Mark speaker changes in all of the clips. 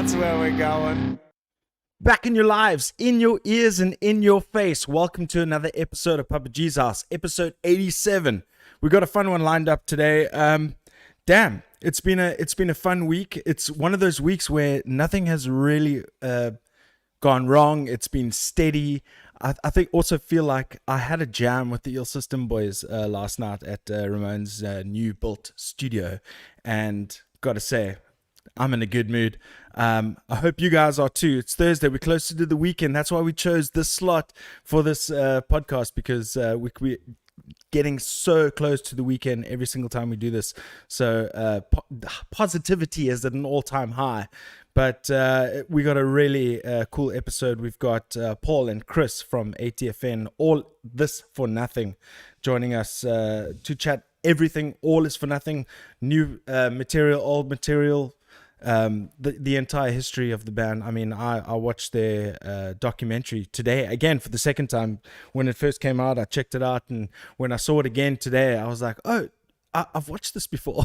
Speaker 1: That's where we're going. Back in your lives, in your ears, and in your face. Welcome to another episode of Papa G's House, episode 87. We got a fun one lined up today. Damn, it's been a fun week. It's one of those weeks where nothing has really gone wrong. It's been steady. I think also feel like I had a jam with the Eel System boys last night at Ramon's new built studio, and gotta say, I'm in a good mood. I hope you guys are too. It's Thursday. We're closer to the weekend. That's why we chose this slot for this podcast, because we're getting so close to the weekend every single time we do this. So positivity is at an all-time high. But we got a really cool episode. We've got Paul and Chris from ATFN, all this for nothing, joining us to chat everything. All is for nothing. New material, old material. The entire history of the band. I mean, I watched their documentary today again for the second time. When it first came out, I checked it out, and when I saw it again today, I was like, oh, I've watched this before.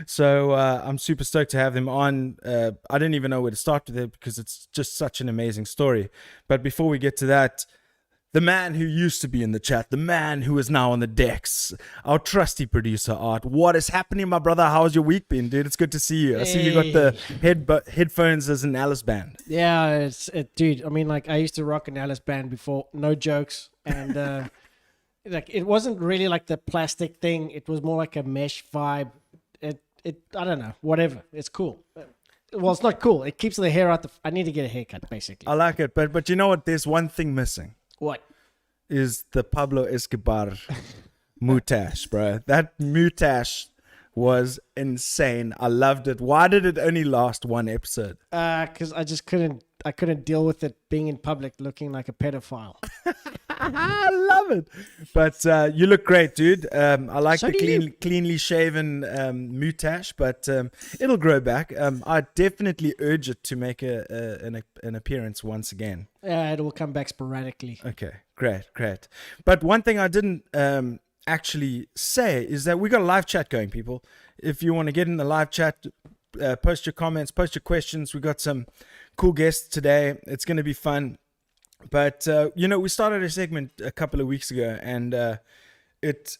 Speaker 1: So I'm super stoked to have them on. I didn't even know where to start with it because it's just such an amazing story. But before we get to that, the man who used to be in the chat, the man who is now on the decks, our trusty producer, Art. What is happening, my brother? How's your week been, dude? It's good to see you. I see you got the headphones as an Alice band.
Speaker 2: Yeah, dude. I mean, like, I used to rock an Alice band before. No jokes. And like, it wasn't really like the plastic thing. It was more like a mesh vibe. I don't know. Whatever. It's cool. Well, it's not cool. It keeps the hair out. I need to get a haircut, basically.
Speaker 1: I like it, but you know what? There's one thing missing.
Speaker 2: What?
Speaker 1: Is the Pablo Escobar moustache, bro. That moustache was insane. I loved it. Why did it only last one episode?
Speaker 2: Because I couldn't deal with it being in public looking like a pedophile.
Speaker 1: I love it. But you look great, dude. I like
Speaker 2: So
Speaker 1: the cleanly shaven moustache, but it'll grow back. I definitely urge it to make an appearance once again.
Speaker 2: Yeah, it will come back sporadically.
Speaker 1: Okay, great. But one thing I didn't actually say is that we got a live chat going, people. If you want to get in the live chat, post your comments, post your questions. We got some cool guests today. It's going to be fun. But we started a segment a couple of weeks ago, and it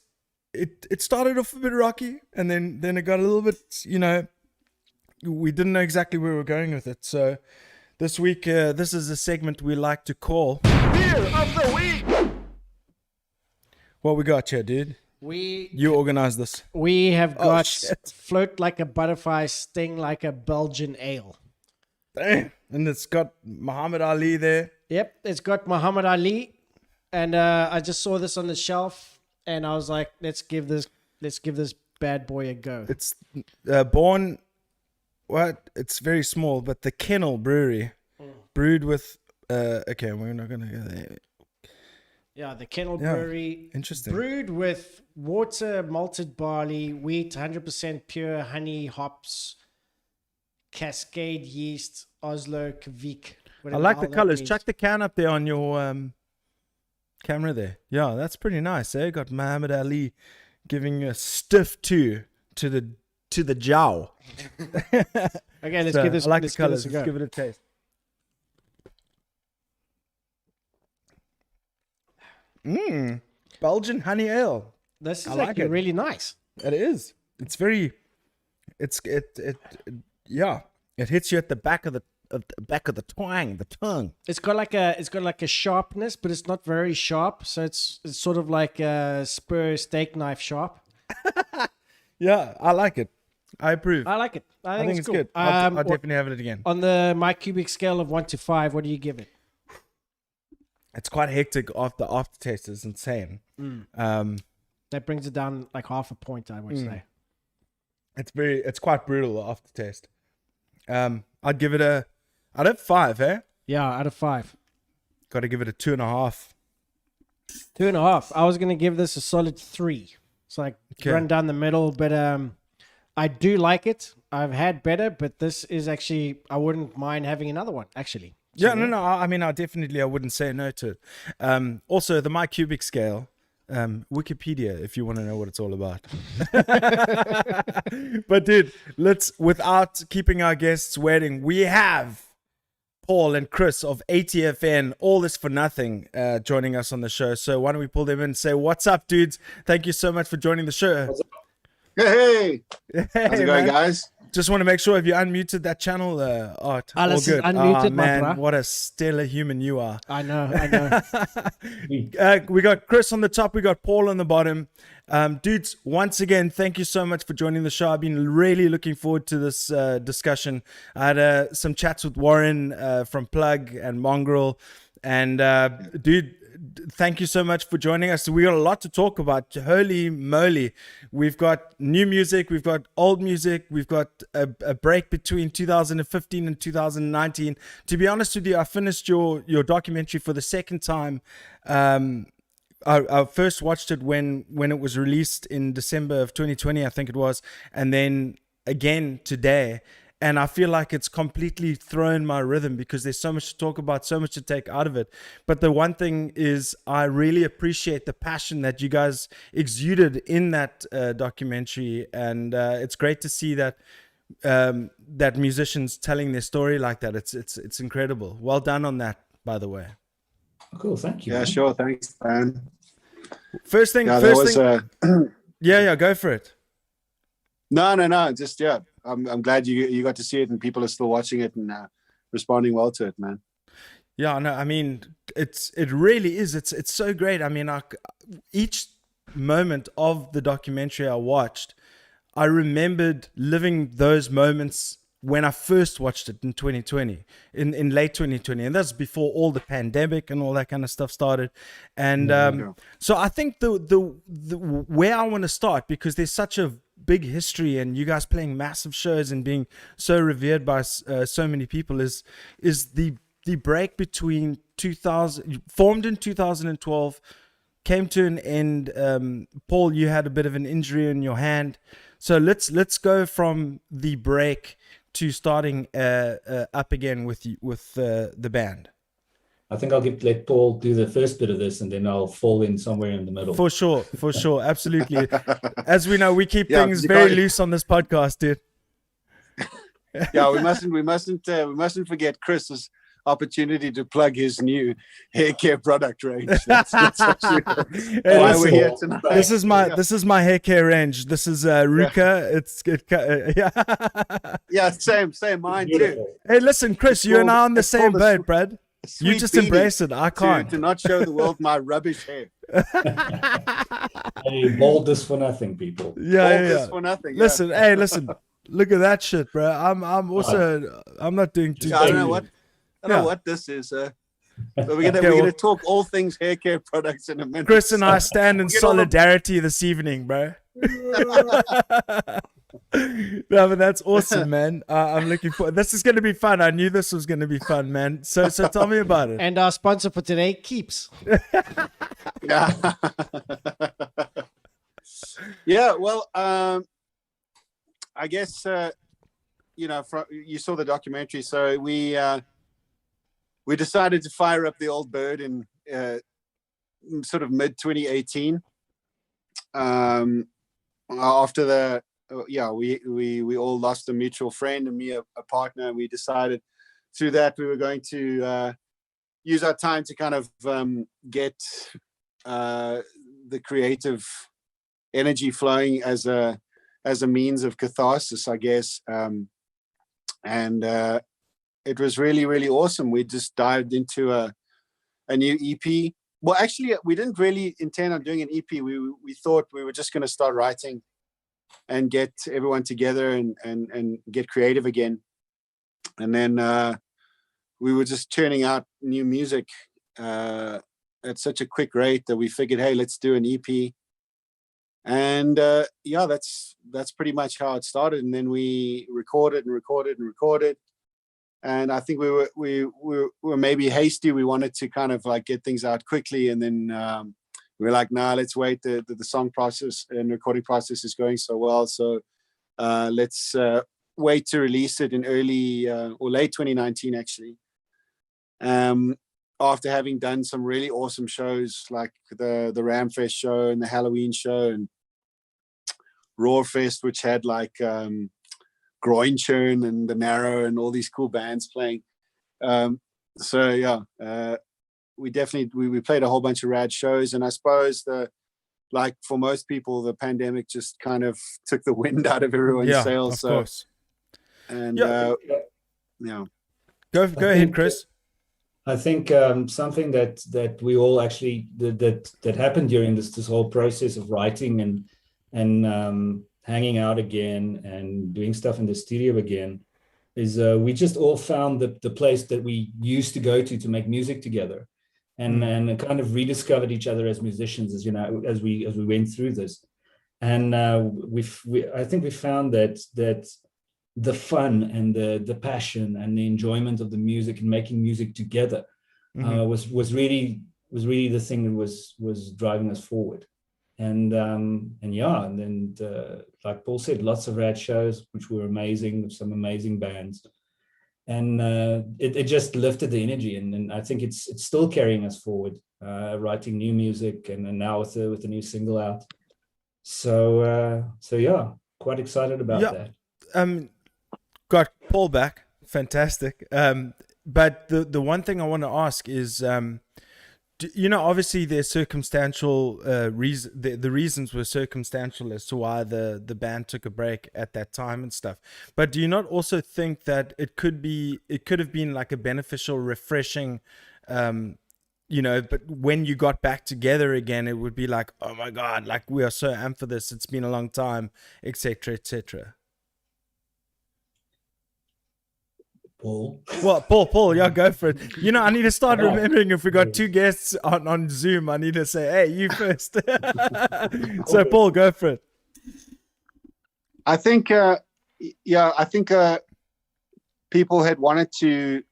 Speaker 1: started off a bit rocky, and then it got a little bit, we didn't know exactly where we were going with it. So this week, this is a segment we like to call Beer of the Week. What we got here, dude? You organized this.
Speaker 2: We have got float like a butterfly, sting like a Belgian ale.
Speaker 1: Damn. And it's got Muhammad Ali there.
Speaker 2: Yep, it's got Muhammad Ali, and I just saw this on the shelf, and I was like, let's give this bad boy a go.
Speaker 1: It's it's very small, but the Kennel Brewery, brewed with okay, we're not gonna go there.
Speaker 2: Yeah, the Kennel Brewery,
Speaker 1: interesting,
Speaker 2: brewed with water, malted barley, wheat, 100% pure honey, hops, Cascade yeast, Oslo Kvik.
Speaker 1: I like the colors. Chuck the can up there on your camera there. Yeah, that's pretty nice. Eh? Got Muhammad Ali giving a stiff to the jowl.
Speaker 2: Okay, let's give this.
Speaker 1: I like the colors. Let's give it a taste. Belgian honey ale.
Speaker 2: This is actually really nice.
Speaker 1: It is. It's very. Yeah. It hits you at the back of the tongue.
Speaker 2: It's got like a sharpness, but it's not very sharp. So it's sort of like a Spur steak knife sharp.
Speaker 1: Yeah, I like it. I approve.
Speaker 2: I like it. I think it's cool.
Speaker 1: Good. I'll definitely have it again.
Speaker 2: On the my cubic scale of 1 to 5, what do you give it?
Speaker 1: It's quite hectic. The aftertaste is insane.
Speaker 2: That brings it down like half a point, I would say.
Speaker 1: It's quite brutal, the aftertaste. I'd give it out of 5, eh?
Speaker 2: Yeah, out of 5.
Speaker 1: Got to give it a 2.5.
Speaker 2: 2.5. I was gonna give this a solid 3. It's like run down the middle, but I do like it. I've had better, but this is actually, I wouldn't mind having another one, actually.
Speaker 1: Yeah, no. I mean, I wouldn't say no to it. Also, the My Cubic scale, Wikipedia if you want to know what it's all about. But dude, without keeping our guests waiting, we have Paul and Chris of ATFN, All This For Nothing, joining us on the show. So why don't we pull them in and say, what's up, dudes? Thank you so much for joining the show.
Speaker 3: Hey, how's it going, guys?
Speaker 1: Just want to make sure, have you unmuted that channel, Art?
Speaker 2: Alice is unmuted,
Speaker 1: man,
Speaker 2: my bro.
Speaker 1: what a stellar human you are.
Speaker 2: I know.
Speaker 1: We got Chris on the top. We got Paul on the bottom. Dudes, once again, thank you so much for joining the show. I've been really looking forward to this discussion. I had some chats with Warren from Plug and Mongrel. And dude, thank you so much for joining us. We got a lot to talk about. Holy moly. We've got new music. We've got old music. We've got a break between 2015 and 2019. To be honest with you, I finished your documentary for the second time. I first watched it when it was released in December of 2020, I think it was. And then again today. And I feel like it's completely thrown my rhythm because there's so much to talk about, so much to take out of it. But the one thing is I really appreciate the passion that you guys exuded in that documentary. And it's great to see that that musicians telling their story like that. It's incredible. Well done on that, by the way.
Speaker 4: Cool, thank you.
Speaker 3: Yeah,
Speaker 4: man.
Speaker 3: sure. Thanks, man.
Speaker 1: First thing,
Speaker 3: Yeah,
Speaker 1: yeah, go for it.
Speaker 3: No. Just I'm glad you got to see it and people are still watching it and responding well to it, man.
Speaker 1: Yeah, no, I mean, it really is. It's so great. I mean, each moment of the documentary I watched, I remembered living those moments when I first watched it in 2020, in late 2020, and that's before all the pandemic and all that kind of stuff started. And so I think the where I want to start, because there's such a big history and you guys playing massive shows and being so revered by so many people, is the break between 2000, formed in 2012, came to an end. Paul, you had a bit of an injury in your hand, so let's go from the break to starting up again with the band.
Speaker 4: I think I'll let Paul do the first bit of this and then I'll fall in somewhere in the middle.
Speaker 1: For sure, absolutely. As we know, we keep things very loose on this podcast, dude.
Speaker 3: Yeah, we mustn't forget Chris's opportunity to plug his new hair care product range. That's actually why we're here tonight.
Speaker 1: This is my hair care range. This is Ruka.
Speaker 3: Yeah, same. Mine
Speaker 4: Beautiful.
Speaker 3: too.
Speaker 1: Hey, listen, Chris, you and I on the same boat, Brad. You just embrace it. I can't.
Speaker 3: To not show the world my rubbish hair.
Speaker 4: Hey, boldness for nothing, people.
Speaker 3: Boldness for nothing. Yeah.
Speaker 1: Listen. Look at that shit, bro. I'm not doing too.
Speaker 3: I don't know what this is. But we're gonna talk all things hair care products in a minute.
Speaker 1: Chris and I stand in solidarity this evening, bro. No, but that's awesome, man. I'm looking forward. This is going to be fun. I knew this was going to be fun, man. So tell me about it.
Speaker 2: And our sponsor for today, Keeps.
Speaker 3: Yeah. Yeah. Well, I guess you saw the documentary, so we decided to fire up the old bird in sort of mid 2018. After we all lost a mutual friend and me a partner, and we decided through that we were going to use our time to kind of get the creative energy flowing as a means of catharsis, I guess. And it was really, really awesome. We just dived into a new EP. Well, actually, we didn't really intend on doing an EP. We thought we were just going to start writing and get everyone together and get creative again. And then we were just churning out new music at such a quick rate that we figured, hey, let's do an EP. And that's pretty much how it started. And then we recorded. And I think we were maybe hasty. We wanted to kind of like get things out quickly, and then we were like, nah, let's wait. The song process and recording process is going so well, so let's wait to release it in early or late 2019 actually. And after having done some really awesome shows like the Ramfest show and the Halloween show and Roarfest, which had like Groin Churn and the Narrow and all these cool bands playing. So yeah, we definitely we played a whole bunch of rad shows, and I suppose like for most people, the pandemic just kind of took the wind out of everyone's sails.
Speaker 1: Of course.
Speaker 3: And
Speaker 1: Go ahead, Chris.
Speaker 4: I think something that we all actually that happened during this whole process of writing and hanging out again and doing stuff in the studio again is we just all found the place that we used to go to make music together, and kind of rediscovered each other as musicians, as as we went through this, and I think we found that the fun and the passion and the enjoyment of the music and making music together was really the thing that was driving us forward. And then like Paul said, lots of rad shows which were amazing, with some amazing bands, and it just lifted the energy, and I think it's still carrying us forward, writing new music and now with the new single out. So yeah, quite excited about that.
Speaker 1: Got Paul back, fantastic. But the one thing I want to ask is, obviously there's circumstantial reason. The reasons were circumstantial as to why the band took a break at that time and stuff. But do you not also think that it could have been like a beneficial, refreshing, but when you got back together again, it would be like, oh my God, like we are so amped for this. It's been a long time, etc., etc.
Speaker 4: Paul.
Speaker 1: Well, Paul, yeah, go for it. I need to start remembering if we got two guests on Zoom, I need to say, hey, you first. So, Paul, go for it.
Speaker 3: I think, people had wanted to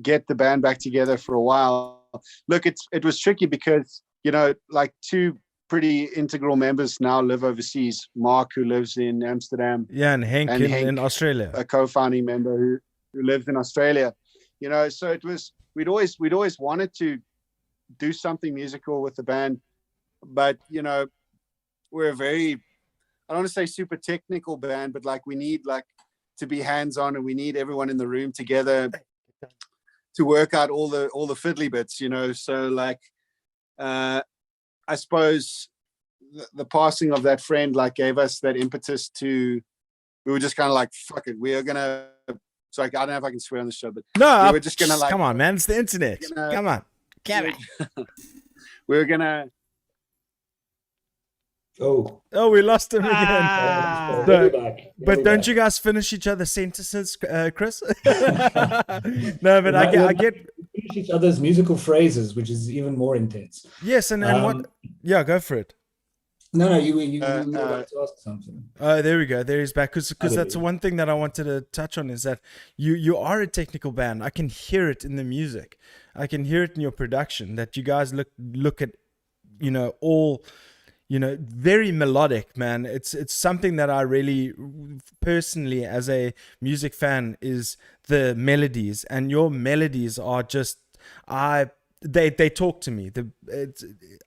Speaker 3: get the band back together for a while. Look, it was tricky because, like two pretty integral members now live overseas. Mark, who lives in Amsterdam.
Speaker 1: Yeah, and Hank in Australia.
Speaker 3: A co-founding member who lives in Australia, so we'd always wanted to do something musical with the band, but we're a very, I don't want to say super technical band, but like we need like to be hands-on, and we need everyone in the room together to work out all the fiddly bits, so like I suppose the passing of that friend like gave us that impetus to, we were just kind of like, fuck it, we are gonna. So I don't know if I can swear on the show, but
Speaker 1: no,
Speaker 3: we're just gonna like,
Speaker 1: come on, man, it's the internet. Come on.
Speaker 3: We're gonna.
Speaker 4: Oh,
Speaker 1: we lost him again. But don't you guys finish each other's sentences, Chris? No, but I get
Speaker 4: finish each other's musical phrases, which is even more intense.
Speaker 1: Yes, and what? Yeah, go for it.
Speaker 4: No, you were about to ask something.
Speaker 1: Oh, there we go. There he's back. Because that's one thing that I wanted to touch on, is that you are a technical band. I can hear it in the music. I can hear it in your production, that you guys look at, all, very melodic, man. It's something that I really, personally, as a music fan, is the melodies. And your melodies are just, They talk to me.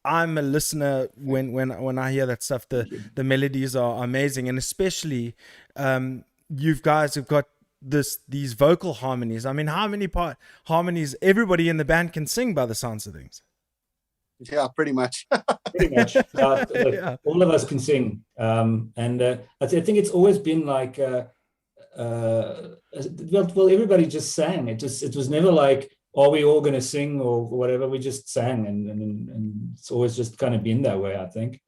Speaker 1: I'm a listener when I hear that stuff. The melodies are amazing, and especially you guys have got these vocal harmonies. I mean, how many harmonies everybody in the band can sing by the sounds of things?
Speaker 3: Yeah, pretty much.
Speaker 4: Pretty much. Yeah. All of us can sing, and I think it's always been like, everybody just sang. It was never like, are we all going to sing or whatever? We just sang, and it's always just kind of been that way, I think.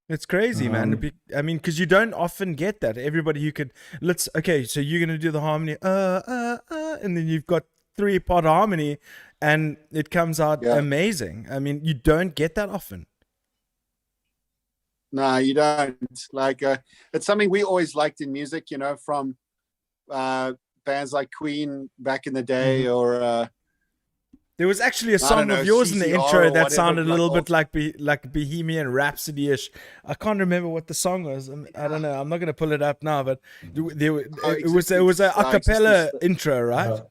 Speaker 1: It's crazy, man. I mean, because you don't often get that. Everybody who could, so you're going to do the harmony, and then you've got 3-part harmony, and it comes out amazing. I mean, you don't get that often.
Speaker 3: No, you don't. Like, it's something we always liked in music, from bands like Queen back in the day, or
Speaker 1: there was actually a song of yours in the intro that sounded a little bit like Bohemian Rhapsody-ish. I can't remember what the song was. I don't know. I'm not going to pull it up now, but it was a cappella intro, right?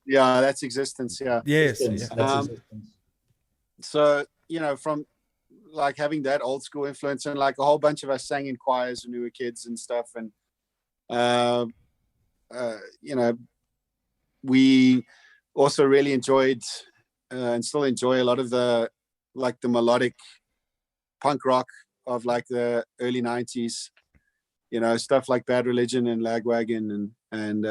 Speaker 3: Yeah, that's existence. Yeah.
Speaker 1: Yes.
Speaker 4: Existence,
Speaker 1: Yeah.
Speaker 4: that's
Speaker 3: Um,
Speaker 4: existence.
Speaker 3: So, from like having that old school influence, and like a whole bunch of us sang in choirs when we were kids and stuff. And, uh, we also really enjoyed and still enjoy a lot of the melodic punk rock of like the early 90s, stuff like Bad Religion and Lagwagon and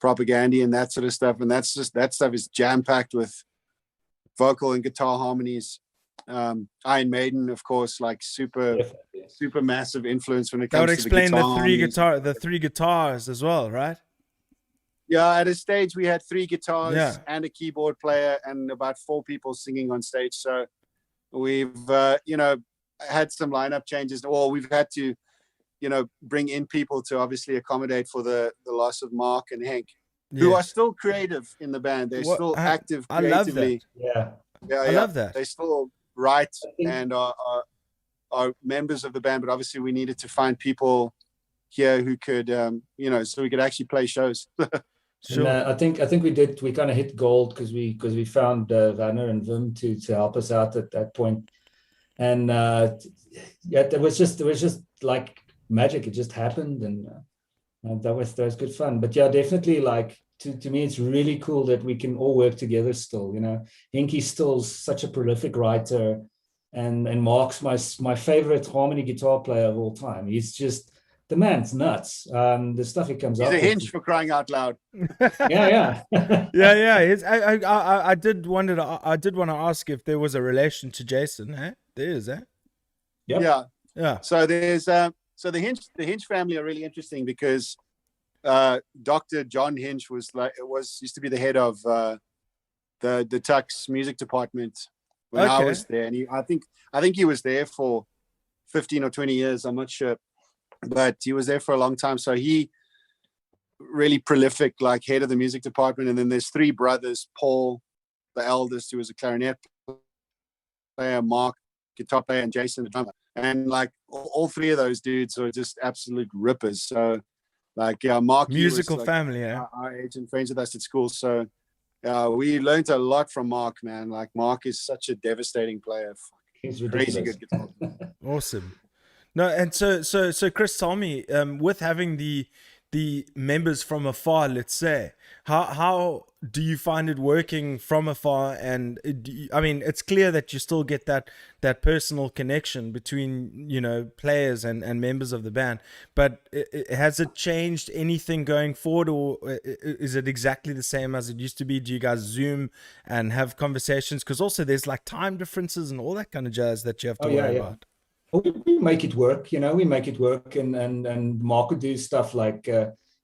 Speaker 3: Propaganda and that sort of stuff. And that stuff is jam packed with vocal and guitar harmonies. Iron Maiden, of course, like super massive influence when it
Speaker 1: That
Speaker 3: comes
Speaker 1: would
Speaker 3: to
Speaker 1: explain
Speaker 3: the
Speaker 1: the three guitars as well, right?
Speaker 3: Yeah, at a stage we had 3 guitars
Speaker 1: Yeah.
Speaker 3: and a keyboard player and about 4 people singing on stage. So we've had some lineup changes, or we've had to bring in people to obviously accommodate for the loss of Mark and Hank, who are still creative in the band. They're still active creatively.
Speaker 1: I
Speaker 3: Yeah,
Speaker 1: love that.
Speaker 3: They still write
Speaker 4: think-
Speaker 3: and are members of the band, but obviously we needed to find people here who could, so we could actually play shows.
Speaker 1: Sure.
Speaker 4: And I think we kind of hit gold because we found Werner and Wim to help us out at that point. And it was just like magic. It just happened, and that was good fun. But yeah, definitely, like to me, it's really cool that we can all work together still. Henky's still such a prolific writer, and Mark's my favorite harmony guitar player of all time. He's just, the man's nuts. The stuff he comes
Speaker 3: He's
Speaker 4: up
Speaker 3: a
Speaker 4: with.
Speaker 3: hinge, for crying out loud.
Speaker 4: Yeah.
Speaker 1: I did want to ask if there was a relation to Jason. Eh? There is, eh?
Speaker 3: Yep.
Speaker 1: Yeah.
Speaker 3: So there's the Hinch family are really interesting because Dr. John Hinch used to be the head of the Tux music department when I was there, and I think he was there for 15 or 20 years. I'm not sure, but he was there for a long time. So he really prolific, like head of the music department. And then there's 3 brothers: Paul, the eldest, who was a clarinet player; Mark, guitar player; and Jason, the drummer. And like all 3 of those dudes are just absolute rippers. So like, Mark,
Speaker 1: Musical
Speaker 3: was, like,
Speaker 1: family, yeah.
Speaker 3: our age and friends with us at school. So we learned a lot from Mark, man. Like, Mark is such a devastating player.
Speaker 4: He's
Speaker 3: Crazy
Speaker 4: ridiculous.
Speaker 3: good guitar.
Speaker 1: Awesome. No, and so Chris, tell me, with having the members from afar, let's say, how do you find it working from afar? And it's clear that you still get that personal connection between players and members of the band. But has it changed anything going forward, or is it exactly the same as it used to be? Do you guys Zoom and have conversations? Because also there's like time differences and all that kind of jazz that you have to worry about.
Speaker 4: We make it work, we make it work, and Mark would do stuff like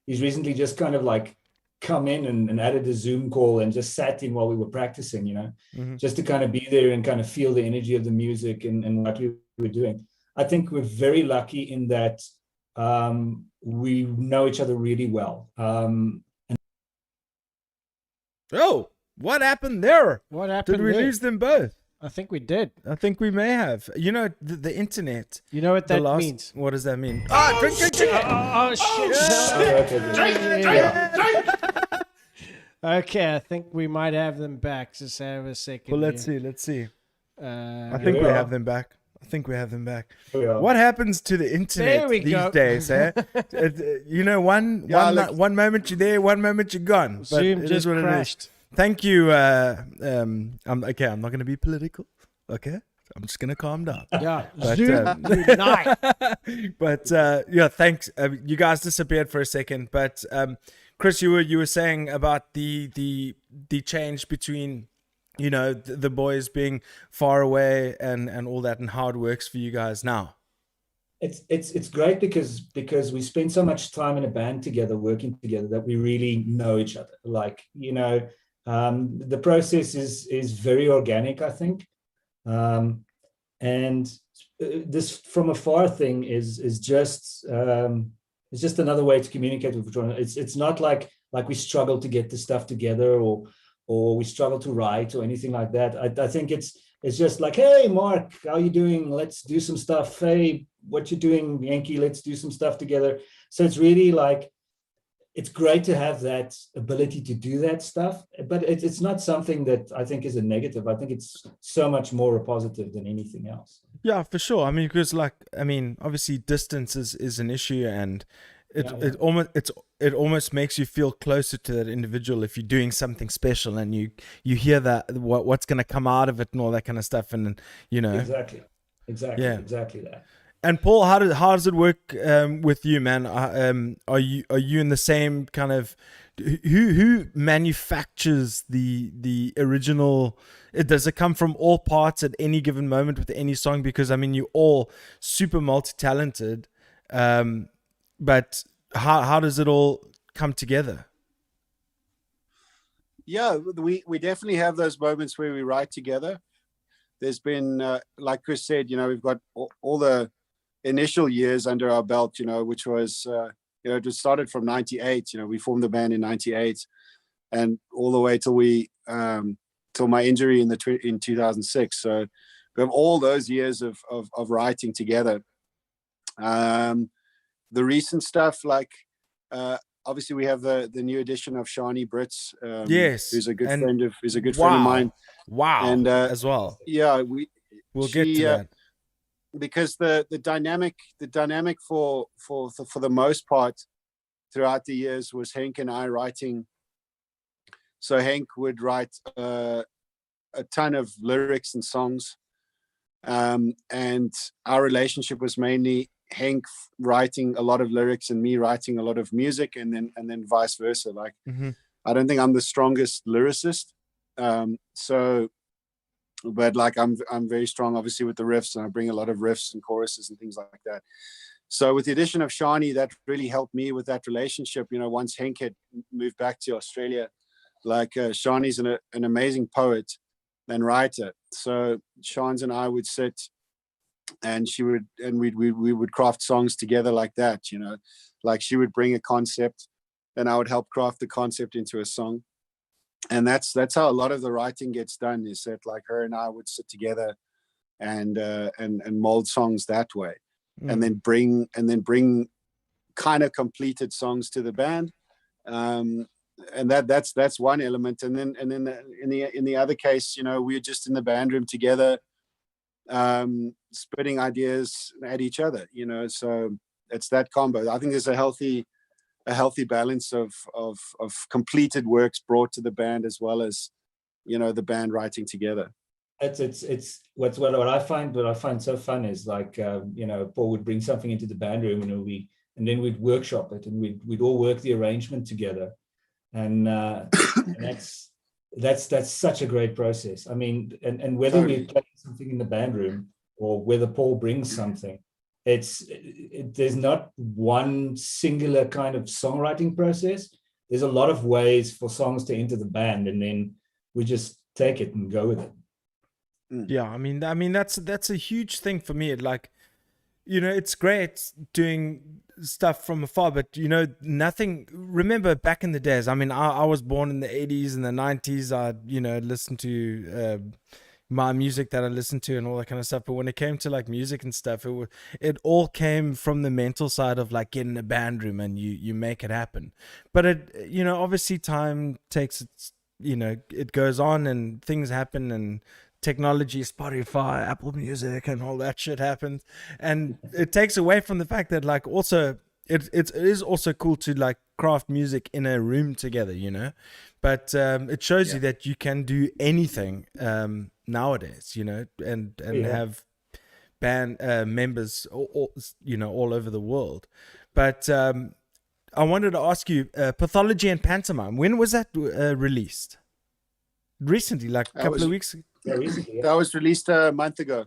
Speaker 4: he's recently just kind of like come in and added a Zoom call and just sat in while we were practicing, just to kind of be there and kind of feel the energy of the music and what we were doing. I think we're very lucky in that we know each other really well.
Speaker 1: Oh, what happened there?
Speaker 2: What happened
Speaker 1: Did we
Speaker 2: there?
Speaker 1: lose them both?
Speaker 2: I think we did.
Speaker 1: I think we may have. The internet.
Speaker 2: You know what that means?
Speaker 1: What does that mean? Ah, drink.
Speaker 2: Oh shit! Okay, I think we might have them back. Just have a second.
Speaker 1: Well, let's see. I think
Speaker 4: we
Speaker 1: we
Speaker 4: are.
Speaker 1: have them back.
Speaker 4: Yeah.
Speaker 1: What happens to the internet
Speaker 2: There we
Speaker 1: these
Speaker 2: go.
Speaker 1: days, eh? One moment you're there, one moment you're gone. But
Speaker 2: Zoom
Speaker 1: it
Speaker 2: just
Speaker 1: is what it is.
Speaker 2: crashed.
Speaker 1: Thank you. I'm not going to be political. Okay, I'm just going to calm down.
Speaker 2: Yeah,
Speaker 1: But,
Speaker 2: Zoom unite.
Speaker 1: But thanks. You guys disappeared for a second. But Chris, you were saying about the change between the boys being far away and all that, and how it works for you guys now.
Speaker 4: It's great because we spend so much time in a band together, working together, that we really know each other. Like, the process is very organic, I think. And this from afar thing is just it's just another way to communicate with each other. It's not like we struggle to get the stuff together or we struggle to write or anything like that. I think it's just like, hey, Mark, how you doing? Let's do some stuff. Hey, what you doing, Yankee? Let's do some stuff together. So it's really like, it's great to have that ability to do that stuff, but it's not something that I think is a negative. I think it's so much more a positive than anything else.
Speaker 1: Yeah, for sure. I mean, because obviously distance is an issue, and it almost makes you feel closer to that individual if you're doing something special, and you hear that what's going to come out of it and all that kind of stuff, and
Speaker 4: exactly that.
Speaker 1: And Paul, how does it work with you, man? Are you in the same kind of who manufactures the original? Does it come from all parts at any given moment with any song? Because I mean, you're all super multi-talented, but how does it all come together?
Speaker 3: Yeah, we definitely have those moments where we write together. There's been, like Chris said, we've got all the initial years under our belt, which was, it just started from 98. We formed the band in 98, and all the way till my injury in 2006. So we have all those years of writing together. The recent stuff, like obviously we have the new edition of Shani Brits,
Speaker 1: yes,
Speaker 3: who's a good friend of mine.
Speaker 1: Wow, and as well.
Speaker 3: Yeah,
Speaker 1: we'll get to that.
Speaker 3: Because the dynamic for the most part throughout the years was Henk and I writing. So Henk would write a ton of lyrics and songs, and our relationship was mainly Henk writing a lot of lyrics and me writing a lot of music, and then vice versa. Like, I don't think I'm the strongest lyricist, but like I'm very strong obviously with the riffs, and I bring a lot of riffs and choruses and things like that. So with the addition of Shani, that really helped me with that relationship. Once Henk had moved back to Australia, like Shani's an amazing poet and writer. So Shans and I would sit, and we would craft songs together like that. Like she would bring a concept, and I would help craft the concept into a song. And that's how a lot of the writing gets done, is that like her and I would sit together and mold songs that way, and then bring kind of completed songs to the band. And that's one element. And then in the other case, we're just in the band room together, spitting ideas at each other, so it's that combo. I think there's a healthy balance of completed works brought to the band, as well as the band writing together.
Speaker 4: It's what I find so fun is like Paul would bring something into the band room, and then we'd workshop it, and we'd all work the arrangement together, and that's such a great process. I mean, and whether we play something in the band room or whether Paul brings something, there's not one singular kind of songwriting process. There's a lot of ways for songs to enter the band, and then we just take it and go with it.
Speaker 1: Yeah, I mean that's a huge thing for me. Like, it's great doing stuff from afar, but nothing. Remember back in the days, I mean, I was born in the 80s and the 90s. I listened to my music that I listened to and all that kind of stuff. But when it came to like music and stuff, it all came from the mental side of like getting a band room and you make it happen. But it, obviously time takes its, it goes on and things happen, and technology, Spotify, Apple Music, and all that shit happens, and it takes away from the fact that like also it is also cool to like craft music in a room together, but it shows you that you can do anything nowadays, and have band members all over the world. But I wanted to ask you, Pathology and Pantomime, when was that released? Recently, like a couple of weeks ago?
Speaker 3: That was released a month ago.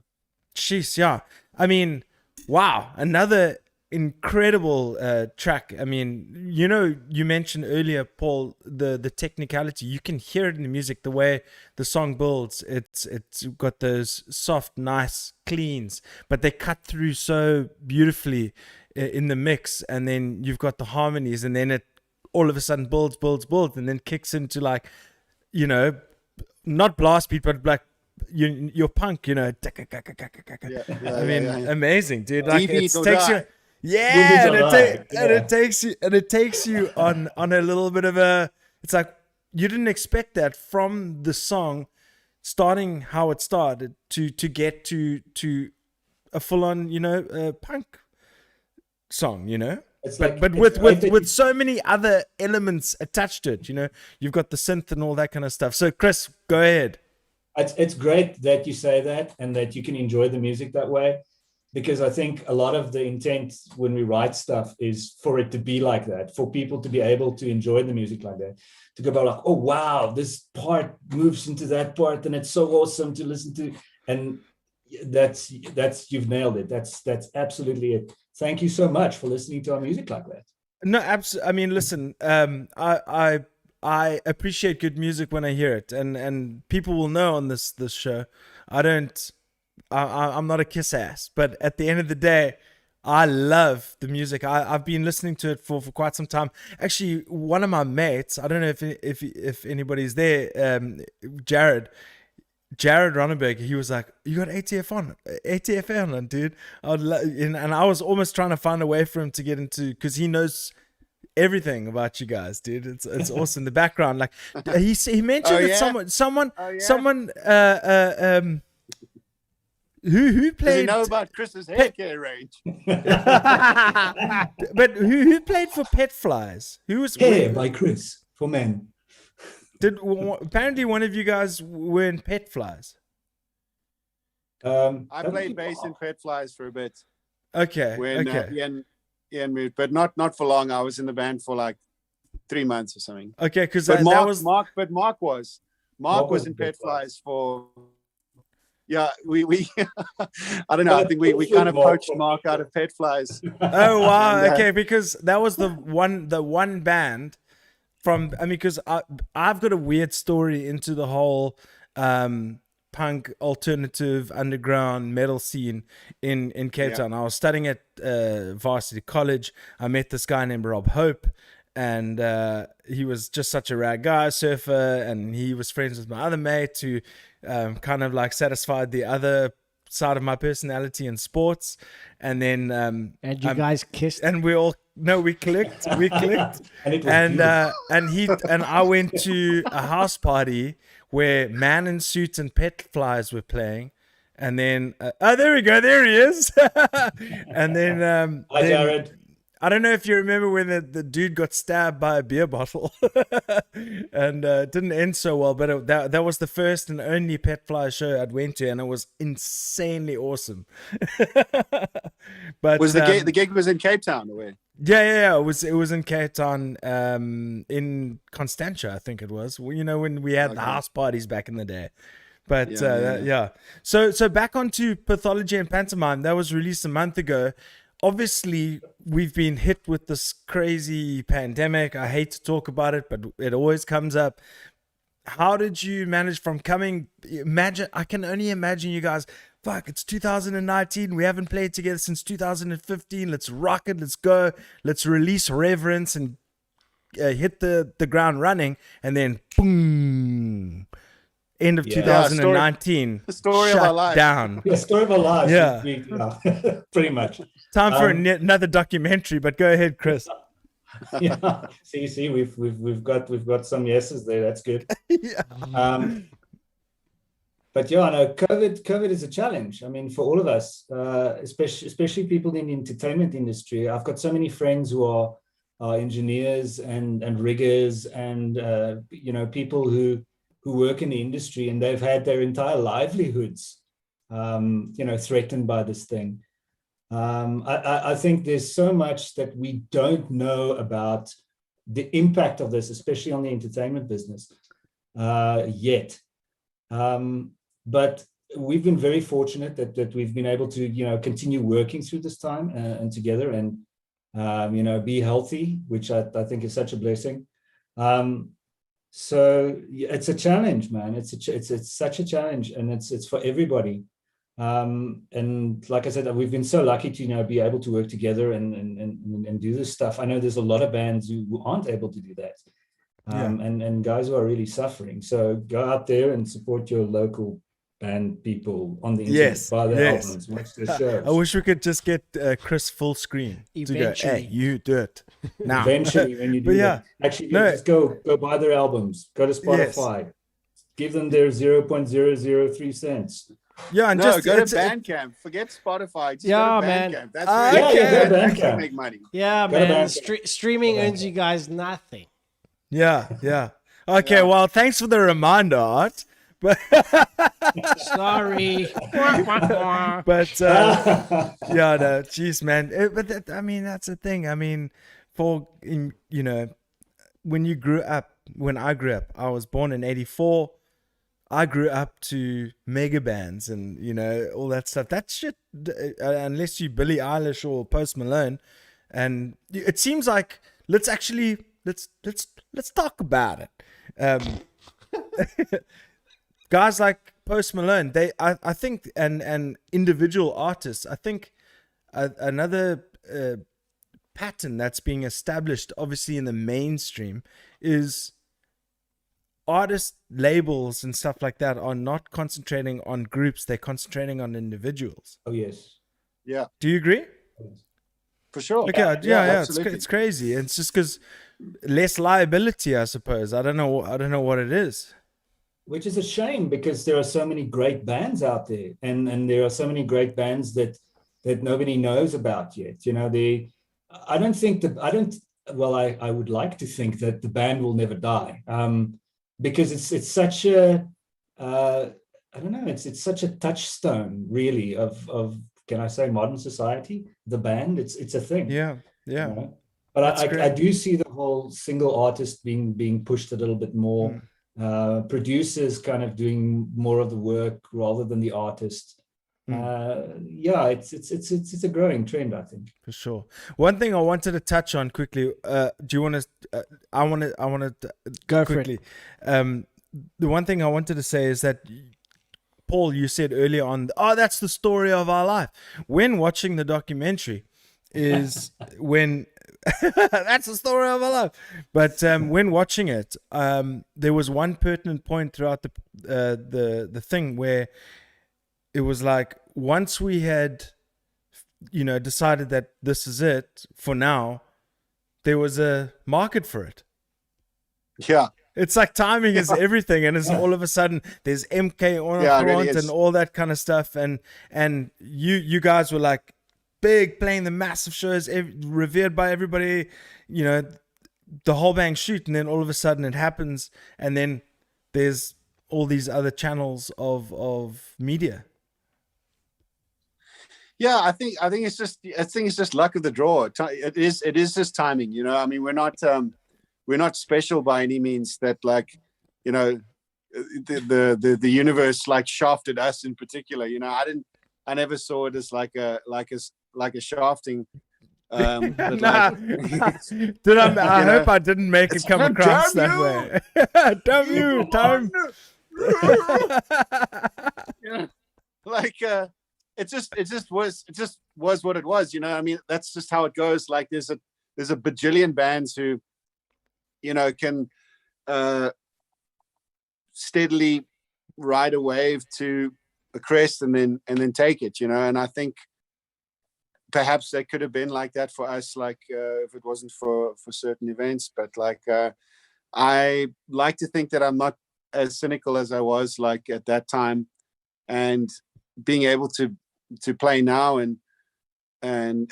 Speaker 1: Jeez, yeah. I mean, wow, another incredible track. I mean, you mentioned earlier, Paul, the technicality. You can hear it in the music, the way the song builds. It's got those soft, nice cleans, but they cut through so beautifully in the mix, and then you've got the harmonies, and then it all of a sudden builds, and then kicks into like, not blast beat, but like your punk, I mean, amazing, dude. Like it takes you, Yeah, and
Speaker 4: Yeah.
Speaker 1: it takes you on a little bit of a. It's like you didn't expect that from the song starting how it started to get to a full on punk song,
Speaker 4: It's
Speaker 1: but
Speaker 4: like
Speaker 1: but
Speaker 4: it's great that
Speaker 1: with so many other elements attached to it. You've got the synth and all that kind of stuff. So Chris, go ahead.
Speaker 4: it's great that you say that and that you can enjoy the music that way, because I think a lot of the intent when we write stuff is for it to be like that, for people to be able to enjoy the music like that, to go like, oh wow, this part moves into that part and it's so awesome to listen to. And that's you've nailed it. That's absolutely it. Thank you so much for listening to our music like that.
Speaker 1: No, absolutely. I mean, listen, I appreciate good music when I hear it, and people will know on this show. I don't. I'm not a kiss ass, but at the end of the day, I love the music. I've been listening to it for quite some time. Actually, one of my mates, I don't know if anybody's there, Jared Ronenberg, he was like, "You got ATFN on, dude." And I was almost trying to find a way for him to get into, because he knows everything about you guys, dude. It's awesome. The background, like he mentioned
Speaker 3: Oh,
Speaker 1: that
Speaker 3: yeah?
Speaker 1: someone
Speaker 3: Oh, yeah?
Speaker 1: someone who
Speaker 3: Does he
Speaker 1: played
Speaker 3: know about Chris's hair care range?
Speaker 1: but who played for Pet Flies? Who was
Speaker 4: Hair by Chris for men.
Speaker 1: apparently one of you guys were in Pet Flies.
Speaker 3: I played bass in Pet Flies for a bit.
Speaker 1: Okay.
Speaker 3: When Ian moved, but not for long. I was in the band for like 3 months or something.
Speaker 1: Okay, because
Speaker 3: But
Speaker 1: that was
Speaker 3: Mark was in Pet Flies for. Yeah, we I don't know. I think we kind of poached Mark out of Pet Flies.
Speaker 1: Oh wow!
Speaker 3: And,
Speaker 1: Okay, because that was the one band from. I mean, because I've got a weird story into the whole punk alternative underground metal scene in Cape Town. I was studying at Varsity College. I met this guy named Rob Hope, and he was just such a rad guy, surfer, and he was friends with my other mate who kind of like satisfied the other side of my personality in sports. And then
Speaker 2: And you guys kissed.
Speaker 1: and we clicked
Speaker 4: and it was
Speaker 1: and I went to a house party where Man in Suits and Pet Flies were playing, and then there we go, there he is. And then
Speaker 4: Hi, Jared.
Speaker 1: I don't know if you remember when the dude got stabbed by a beer bottle, and it didn't end so well. But that was the first and only Pet Fly show I'd went to, and it was insanely awesome. But
Speaker 3: was the gig was in Cape Town or where?
Speaker 1: Yeah. It was in Cape Town, in Constantia, I think it was. When we had the house parties back in the day. But yeah. So back onto Pathology and Pantomime. That was released a month ago. Obviously, we've been hit with this crazy pandemic. I hate to talk about it, but it always comes up. How did you manage from I can only imagine you guys, fuck, it's 2019. We haven't played together since 2015. Let's rock it. Let's go. Let's release Reverence and hit the ground running. And then, boom. End of 2019.
Speaker 3: The story of our lives.
Speaker 1: Down.
Speaker 4: The story of our lives.
Speaker 1: Yeah.
Speaker 4: Pretty much.
Speaker 1: Time for another documentary, but go ahead, Chris.
Speaker 4: Yeah. See, we've got some yeses there. That's good.
Speaker 1: Yeah.
Speaker 4: But yeah, no, COVID is a challenge. I mean, for all of us, especially people in the entertainment industry. I've got so many friends who are engineers and riggers and people who work in the industry, and they've had their entire livelihoods threatened by this thing. I think there's so much that we don't know about the impact of this, especially on the entertainment business yet. But we've been very fortunate that we've been able to, continue working through this time and together and, be healthy, which I think is such a blessing. So it's a challenge, man. It's such a challenge, and it's for everybody. And like I said, we've been so lucky to be able to work together and do this stuff. I know there's a lot of bands who aren't able to do that, and guys who are really suffering. So go out there and support your local band people on the internet,
Speaker 1: Yes,
Speaker 4: buy their
Speaker 1: yes.
Speaker 4: albums, watch their shows.
Speaker 1: I wish we could just get Chris full screen to go,
Speaker 2: Eventually.
Speaker 1: hey, you do it now.
Speaker 4: Eventually, when you
Speaker 1: But
Speaker 4: do
Speaker 1: yeah,
Speaker 4: that, actually,
Speaker 1: no,
Speaker 4: just go buy their albums. Go to
Speaker 1: yes.
Speaker 4: Spotify. Give them their 0.003 cents.
Speaker 1: Yeah, and
Speaker 3: No,
Speaker 1: just
Speaker 3: go to
Speaker 1: it's-
Speaker 3: Bandcamp. Forget Spotify. Just
Speaker 2: Yeah,
Speaker 3: go to
Speaker 2: man.
Speaker 3: Bandcamp. That's
Speaker 1: Ah,
Speaker 3: where
Speaker 1: okay.
Speaker 3: you
Speaker 4: Yeah,
Speaker 3: can
Speaker 4: go to
Speaker 3: actually
Speaker 4: Bandcamp.
Speaker 3: make money.
Speaker 2: Yeah,
Speaker 4: Go to
Speaker 2: man.
Speaker 4: Bandcamp.
Speaker 2: Streaming
Speaker 4: Go to
Speaker 2: earns you guys nothing.
Speaker 1: yeah. Okay,
Speaker 3: Yeah.
Speaker 1: well, thanks for the reminder, Art. But
Speaker 2: Sorry.
Speaker 1: but yeah, no, geez, man. But that, I mean, that's the thing. I mean, you know, when you grew up, when I grew up, I was born in '84. I grew up to mega bands and, you know, all that stuff. That shit, unless you Billie Eilish or Post Malone, and it seems like let's talk about it. Guys like Post Malone, I think, and individual artists, I think another pattern that's being established, obviously in the mainstream, is artist labels and stuff like that are not concentrating on groups; they're concentrating on individuals.
Speaker 4: Oh yes.
Speaker 3: Yeah,
Speaker 1: Do you agree?
Speaker 3: for sure.
Speaker 1: Okay, yeah,
Speaker 3: absolutely.
Speaker 1: it's crazy. It's just because less liability, I suppose. I don't know what it is.
Speaker 4: Which is a shame because there are so many great bands out there, and there are so many great bands that nobody knows about yet. You know, I would like to think that the band will never die, because it's such a I don't know, it's such a touchstone really of can I say modern society. The band, it's a thing.
Speaker 1: Yeah.
Speaker 4: You know? But I do see the whole single artist being pushed a little bit more. Producers kind of doing more of the work rather than the artist. Yeah, it's a growing trend, I think.
Speaker 1: For sure. One thing I wanted to touch on quickly. Do you want to? I want to
Speaker 2: Go
Speaker 1: quickly. The one thing I wanted to say is that, Paul, you said earlier on, that's the story of our life. When watching the documentary, is when that's the story of our life. But when watching it, there was one pertinent point throughout the thing where it was like, once we had, you know, decided that this is it for now, there was a market for it.
Speaker 3: Yeah,
Speaker 1: It's like timing is everything, and it's all of a sudden there's MK on
Speaker 3: Yeah, it really
Speaker 1: front
Speaker 3: is.
Speaker 1: and all that kind of stuff, and you guys were like big, playing the massive shows, revered by everybody, you know, the whole bang shoot, and then all of a sudden it happens, and then there's all these other channels of media.
Speaker 3: yeah. I think it's just luck of the draw. It is just timing. You know, I mean, we're not special by any means. That, like, you know, the universe like shafted us in particular. You know, I never saw it as like a shafting. But
Speaker 1: Nah. I hope I didn't make it come across that
Speaker 3: Damn
Speaker 1: way. Damn you, Tom.
Speaker 3: Yeah. Like it just was what it was. You know, I mean, that's just how it goes. Like there's a bajillion bands who, you know, can steadily ride a wave to a crest and then take it, you know. And I think perhaps that could have been like that for us, like if it wasn't for certain events. But like I like to think that I'm not as cynical as I was like at that time, and being able to play now and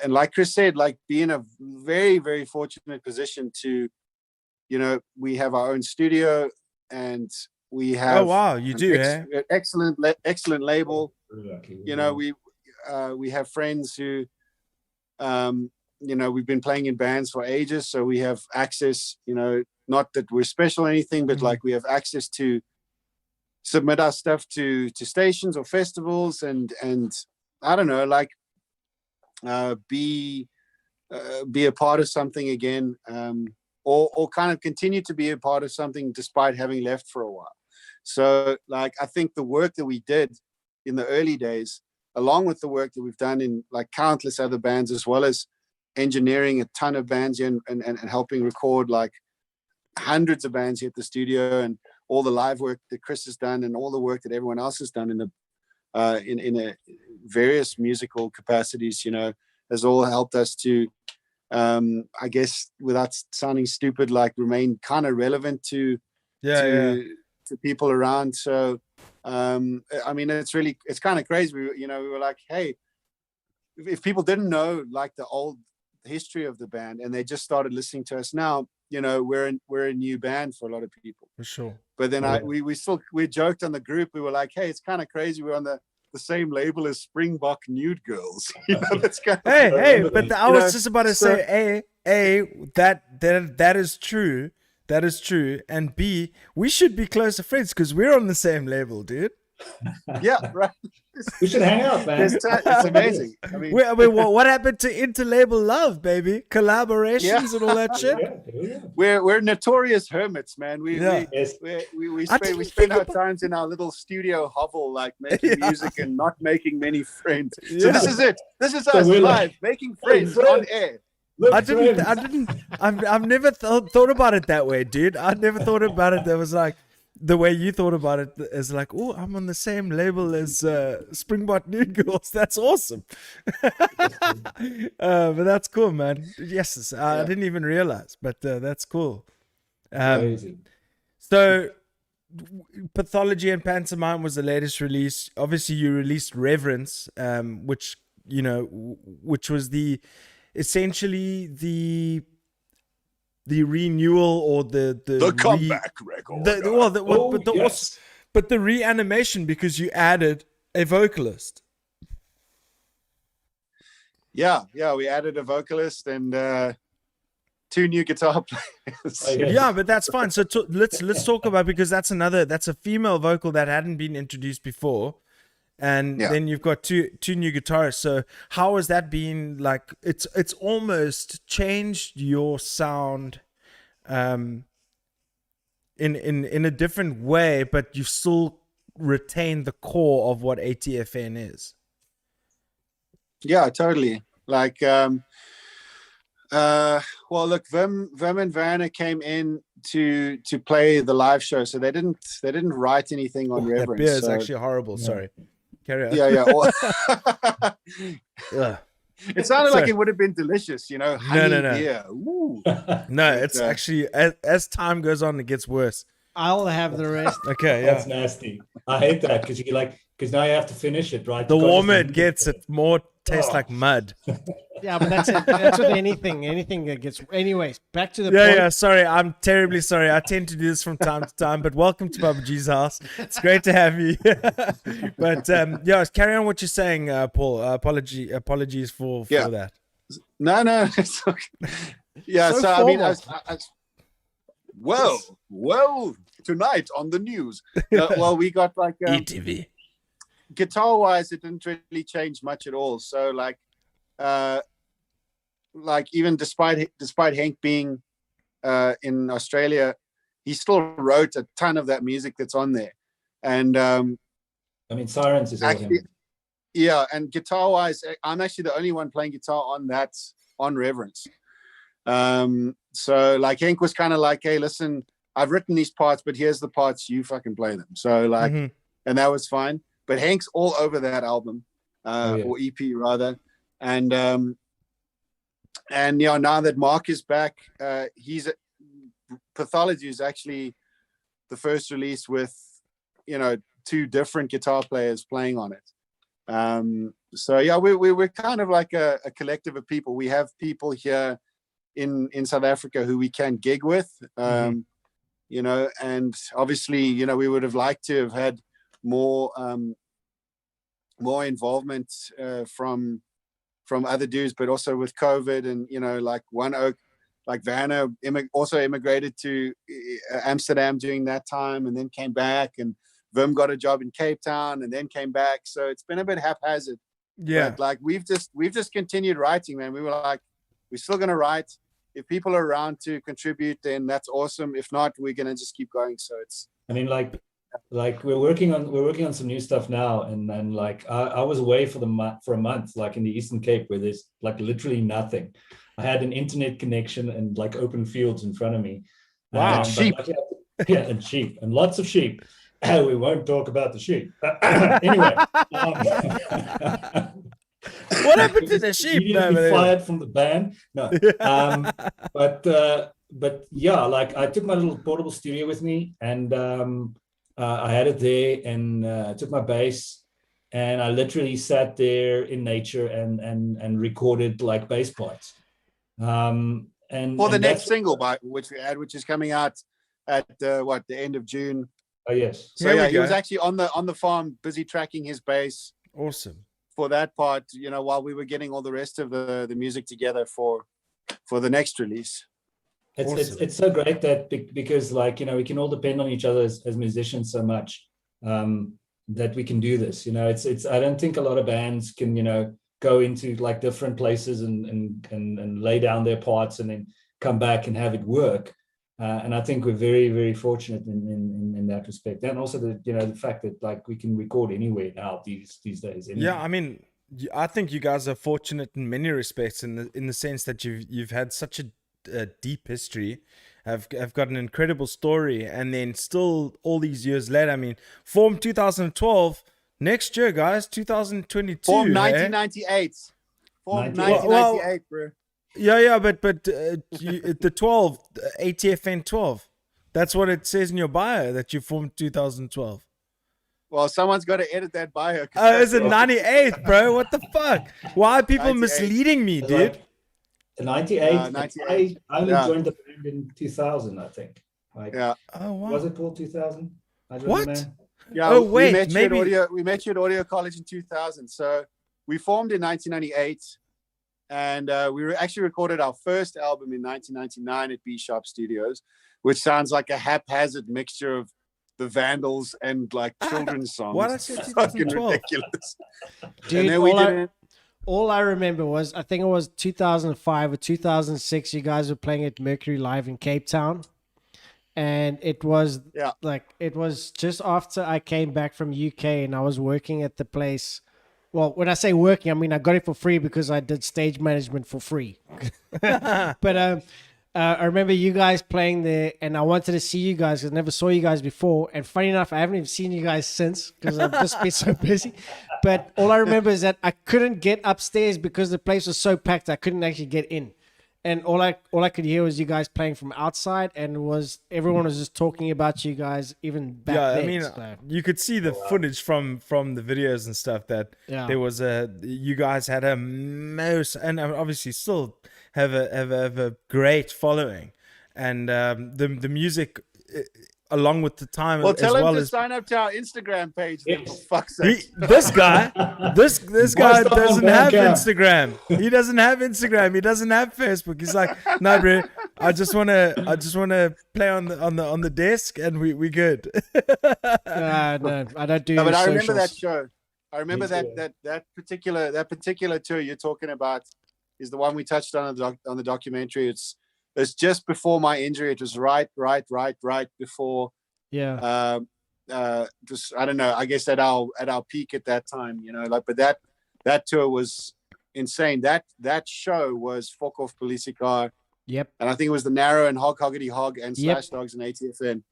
Speaker 3: like Chris said, like be in a very, very fortunate position to, you know, we have our own studio and we have
Speaker 1: wow, you do,
Speaker 3: excellent label.
Speaker 4: Lucky.
Speaker 3: You know, we have friends who, you know, we've been playing in bands for ages, so we have access, you know, not that we're special or anything, but like we have access to submit our stuff to stations or festivals and I don't know, like be a part of something again, or kind of continue to be a part of something despite having left for a while. So like I think the work that we did in the early days, along with the work that we've done in like countless other bands, as well as engineering a ton of bands and helping record like hundreds of bands here at the studio, and all the live work that Chris has done and all the work that everyone else has done in in various musical capacities, has all helped us to, I guess, without sounding stupid, like remain kind of relevant to people around. So, I mean, it's kind of crazy. We were like, hey, if people didn't know like the old history of the band and they just started listening to us now, we're a new band for a lot of people.
Speaker 1: For sure.
Speaker 3: But then we joked on the group. We were like, hey, it's kind of crazy. We're on the same label as Springbok Nude Girls. That's kind of
Speaker 1: I was just about to say, that is true. That is true. And B, we should be closer friends because we're on the same label, dude.
Speaker 3: Yeah, right.
Speaker 4: We should hang out, man.
Speaker 3: It's amazing. I mean,
Speaker 1: what happened to interlabel love, baby? Collaborations and all that shit.
Speaker 4: Yeah.
Speaker 3: We're notorious hermits, man. We spend our times in our little studio hovel, like making music and not making many friends. So this is it. This is us live, making friends on air.
Speaker 1: I've never thought about it that way, dude. I never thought about it. That was like the way you thought about it is like, oh, I'm on the same label as Springbok Nude Girls. That's awesome. But that's cool, man. Yes, I didn't even realize, but that's cool. So Pathology and Pantomime was the latest release. Obviously, you released Reverence, which was essentially the renewal or the
Speaker 3: comeback record.
Speaker 1: But the reanimation, because you added a vocalist.
Speaker 3: Yeah, we added a vocalist and 2 new guitar players.
Speaker 1: Yeah, but that's fine. So let's talk about, because that's a female vocal that hadn't been introduced before. And then you've got two new guitarists. So how has that been? Like, it's almost changed your sound in a different way, but you've still retained the core of what ATFN is.
Speaker 3: Yeah, totally. Like, well, look, Vim and Werner came in to play the live show, so they didn't write anything on Reverence.
Speaker 1: That beer is actually horrible. Yeah. Sorry. Carry on.
Speaker 3: Yeah. It sounded like it would have been delicious, honey beer. Ooh.
Speaker 1: No, it's actually, as time goes on, it gets worse.
Speaker 2: I'll have the rest.
Speaker 1: Okay, yeah.
Speaker 4: That's nasty. I hate that because now you have to finish it, right?
Speaker 1: The warmer it gets, it more tastes like mud.
Speaker 2: Yeah, but that's it. That's with anything that gets. Anyways, back to the point.
Speaker 1: Yeah. Sorry, I'm terribly sorry. I tend to do this from time to time, but welcome to Papa G's house. It's great to have you. But carry on what you're saying, Paul. Apologies for that.
Speaker 3: No, it's okay. Yeah, so I mean, whoa, tonight on the news. Well, we got like
Speaker 1: ETV.
Speaker 3: Guitar-wise, it didn't really change much at all. So like even despite Henk being in Australia, he still wrote a ton of that music that's on there. And I
Speaker 4: mean, Sirens is
Speaker 3: actually, yeah. And guitar-wise, I'm actually the only one playing guitar on Reverence. So like Henk was kind of like, hey, listen, I've written these parts, but here's the parts, you fucking play them. So like, and that was fine. But Henk's all over that album, or EP rather. And now that Mark is back, Pathology is actually the first release with, 2 different guitar players playing on it. So yeah, we're kind of like a collective of people. We have people here in South Africa who we can gig with, and obviously, we would have liked to have had more involvement from other dudes, but also with COVID and like One Oak, like Werner also immigrated to Amsterdam during that time and then came back, and Vim got a job in Cape Town and then came back. So it's been a bit haphazard.
Speaker 1: Yeah,
Speaker 3: but like we've just continued writing, man. We were like, we're still gonna write. If people are around to contribute, then that's awesome. If not, we're gonna just keep going. So it's,
Speaker 4: I mean, like we're working on some new stuff now, and then like I was away for a month, like in the Eastern Cape, where there's like literally nothing. I had an internet connection and like open fields in front of me.
Speaker 3: Wow, sheep.
Speaker 4: And sheep and lots of sheep. We won't talk about the sheep. Anyway,
Speaker 1: What happened to the sheep?
Speaker 4: immediately fired from the band. No, but yeah, like I took my little portable studio with me, and I had it there, and took my bass, and I literally sat there in nature and recorded like bass parts. And
Speaker 3: For the
Speaker 4: and
Speaker 3: next
Speaker 4: that's-
Speaker 3: single, which is coming out at the end of June.
Speaker 4: Oh yes.
Speaker 3: So
Speaker 1: Here we
Speaker 3: yeah, he was
Speaker 1: go.
Speaker 3: actually on the farm, busy tracking his bass
Speaker 1: Awesome.
Speaker 3: for that part. You know, while we were getting all the rest of the music together for the next release.
Speaker 4: It's so great that because like, you know, we can all depend on each other as musicians so much, that we can do this. You know, it's I don't think a lot of bands can, you know, go into like different places and lay down their parts and then come back and have it work. And I think we're very, very fortunate in that respect. And also the fact that like we can record anywhere now these days. Anyway.
Speaker 1: Yeah, I mean, I think you guys are fortunate in many respects, in the sense that you've had such a deep history, have got an incredible story, and then still all these years later. I mean, formed 2012. Next year, guys, 2022.
Speaker 3: Formed
Speaker 1: hey?
Speaker 3: 1998. Formed
Speaker 4: 1998.
Speaker 3: 1998, bro.
Speaker 1: Yeah, but the 12, ATFN 12. That's what it says in your bio, that you formed 2012.
Speaker 3: Well, someone's got to edit that bio.
Speaker 1: Is it 98, bro? What the fuck? Why are people
Speaker 3: 98.
Speaker 1: misleading me, dude?
Speaker 4: Like, 98.
Speaker 3: 98.
Speaker 4: I only
Speaker 3: Yeah.
Speaker 4: joined the band in 2000, I think. Like,
Speaker 3: Yeah.
Speaker 1: Oh wow.
Speaker 4: was it called 2000? I joined
Speaker 1: What?
Speaker 4: the band.
Speaker 3: Yeah.
Speaker 1: Oh,
Speaker 3: we
Speaker 1: wait,
Speaker 3: met you
Speaker 1: maybe-
Speaker 3: we met you at Audio College in 2000. So we formed in 1998, and we actually recorded our first album in 1999 at B Sharp Studios, which sounds like a haphazard mixture of the Vandals and like children's songs.
Speaker 1: What I said
Speaker 3: It's fucking
Speaker 1: 2012.
Speaker 3: ridiculous.
Speaker 2: Dude,
Speaker 3: and then we
Speaker 2: all
Speaker 3: did
Speaker 2: I,
Speaker 3: it.
Speaker 2: all I remember was, I think it was 2005 or 2006, you guys were playing at Mercury Live in Cape Town. And it was
Speaker 3: Yeah.
Speaker 2: like, it was just after I came back from UK and I was working at the place. Well, when I say working, I mean, I got it for free because I did stage management for free. But I remember you guys playing there, and I wanted to see you guys because I never saw you guys before. And funny enough, I haven't even seen you guys since because I've just been so busy. But all I remember is that I couldn't get upstairs because the place was so packed. I couldn't actually get in. And all I could hear was you guys playing from outside, and everyone was just talking about you guys even back
Speaker 1: Yeah,
Speaker 2: then.
Speaker 1: I mean,
Speaker 2: so.
Speaker 1: you could see the footage from the videos and stuff that
Speaker 2: Yeah.
Speaker 1: there was you guys had a most, and obviously still have a great following, and the music along with the time
Speaker 3: Well,
Speaker 1: as
Speaker 3: tell him
Speaker 1: well
Speaker 3: to
Speaker 1: as
Speaker 3: sign up to our Instagram page. Then, for
Speaker 4: Yes.
Speaker 3: fuck's sake.
Speaker 1: this guy
Speaker 4: Why stop on
Speaker 1: doesn't have
Speaker 4: Bandcamp?
Speaker 1: Instagram. He doesn't have Instagram. He doesn't have Facebook. He's like, no, bro. I just wanna play on the desk, and we good.
Speaker 2: No, I don't do
Speaker 3: No, but I remember
Speaker 2: socials.
Speaker 3: that show. I remember
Speaker 4: Me too.
Speaker 3: that particular tour you're talking about is the one we touched on the documentary. It's just before my injury. It was right before.
Speaker 2: Yeah.
Speaker 3: Just I don't know. I guess at our peak at that time, you know. Like, but that tour was insane. That show was Fuck Off Police Car,
Speaker 2: Yep.
Speaker 3: and I think it was the Narrow and Hog Hoggity Hog and
Speaker 2: Yep.
Speaker 3: Slash Dogs and ATFN.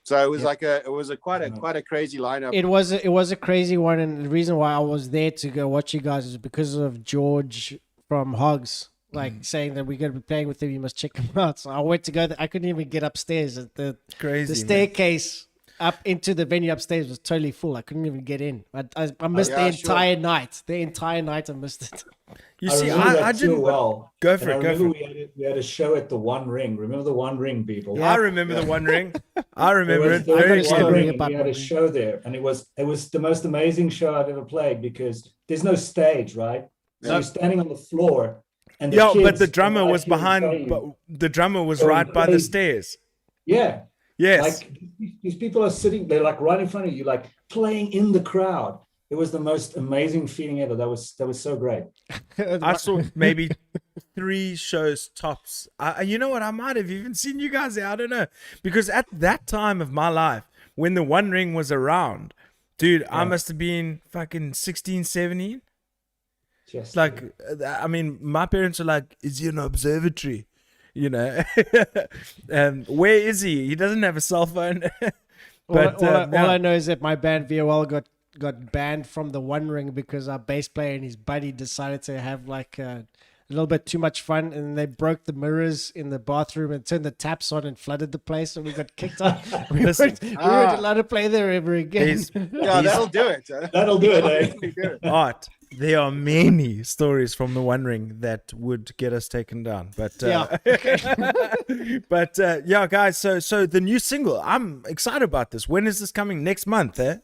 Speaker 3: So it was
Speaker 2: Yep.
Speaker 3: quite a crazy lineup.
Speaker 2: It was a crazy one, and the reason why I was there to go watch you guys is because of George from Hogs, like saying that we're gonna be playing with him. You must check him out. So I went to go there. I couldn't even get upstairs. The
Speaker 1: Crazy.
Speaker 2: the
Speaker 1: man.
Speaker 2: staircase up into the venue upstairs was totally full. I couldn't even get in. I missed
Speaker 3: yeah,
Speaker 2: the
Speaker 3: sure.
Speaker 2: entire night. The entire night I missed it.
Speaker 1: You
Speaker 4: I
Speaker 1: see,
Speaker 4: remember that
Speaker 1: I
Speaker 4: tour
Speaker 1: didn't.
Speaker 4: well.
Speaker 1: Go
Speaker 4: And
Speaker 1: for
Speaker 4: I
Speaker 1: it. Go
Speaker 4: remember
Speaker 1: for it.
Speaker 4: we had a show at the One Ring. Remember the One Ring, people?
Speaker 2: Yeah.
Speaker 1: I remember the One Ring. I
Speaker 4: There
Speaker 1: remember
Speaker 4: was
Speaker 1: it
Speaker 4: the
Speaker 1: very
Speaker 2: One
Speaker 4: One
Speaker 2: story
Speaker 1: clearly.
Speaker 4: Ring, and
Speaker 2: about
Speaker 4: we had
Speaker 2: One
Speaker 4: a
Speaker 2: Ring.
Speaker 4: show there, and it was the most amazing show I've ever played because there's no stage, right? So you're standing on the floor, and the
Speaker 1: Yeah, but
Speaker 4: kids
Speaker 1: the drummer
Speaker 4: are
Speaker 1: was
Speaker 4: actually
Speaker 1: behind.
Speaker 4: playing.
Speaker 1: But the drummer was
Speaker 4: Going
Speaker 1: right by the
Speaker 4: crazy.
Speaker 1: stairs.
Speaker 4: Yeah,
Speaker 1: Yes.
Speaker 4: like these people are sitting, they're like right in front of you, like playing in the crowd. It was the most amazing feeling ever. That was so great.
Speaker 1: I saw maybe 3 shows tops. You know what? I might have even seen you guys there. I don't know. Because at that time of my life, when the One Ring was around, dude, I must have been fucking 16, 17.
Speaker 4: Just
Speaker 1: Like, I mean, my parents were like, is he an observatory? You know? And where is he? He doesn't have a cell phone.
Speaker 2: All I know is that my band VOL got banned from the One Ring because our bass player and his buddy decided to have like a little bit too much fun, and they broke the mirrors in the bathroom and turned the taps on and flooded the place, and we got kicked out. we weren't allowed to play there ever again.
Speaker 3: Yeah, that'll do it.
Speaker 4: That'll do it, eh?
Speaker 1: Art. There are many stories from the One Ring that would get us taken down, but yeah, guys. So the new single, I'm excited about this. When is this coming? Next month, eh?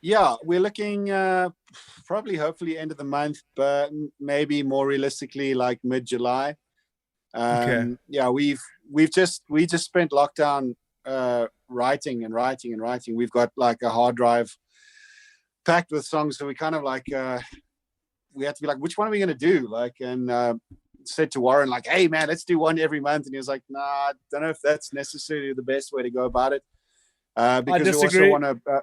Speaker 3: Yeah, we're looking probably, hopefully, end of the month, but maybe more realistically, like mid-July.
Speaker 1: Okay.
Speaker 3: Yeah, we just spent lockdown writing. We've got like a hard drive packed with songs, so we kind of like we had to be like, which one are we gonna do? Like, and said to Warren, like, hey man, let's do one every month, and he was like, nah, I don't know if that's necessarily the best way to go about it, because we also want to.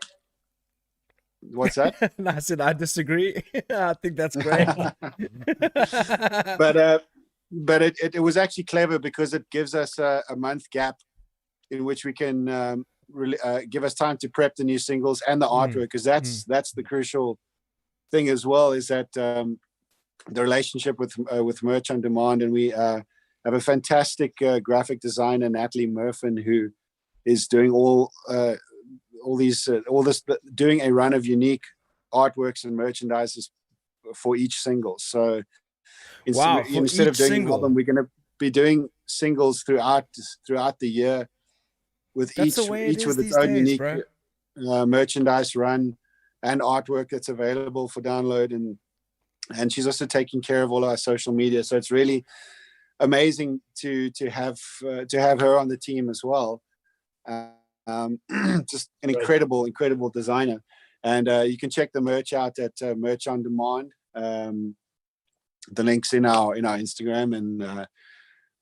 Speaker 3: What's that?
Speaker 1: I said I disagree. I think that's great.
Speaker 3: but it was actually clever because it gives us a month gap in which we can give us time to prep the new singles and the artwork, because that's the crucial thing as well, is that the relationship with Merch on Demand, and we have a fantastic graphic designer, Natalie Murphin, who is doing doing a run of unique artwork and merchandises for each single. So instead of doing an album, we're going to be doing singles throughout the year, with each with its own unique merchandise run and artwork that's available for download, and she's also taking care of all our social media. So it's really amazing to have her on the team as well. Just an incredible designer, and you can check the merch out at Merch on Demand. The links in our Instagram, and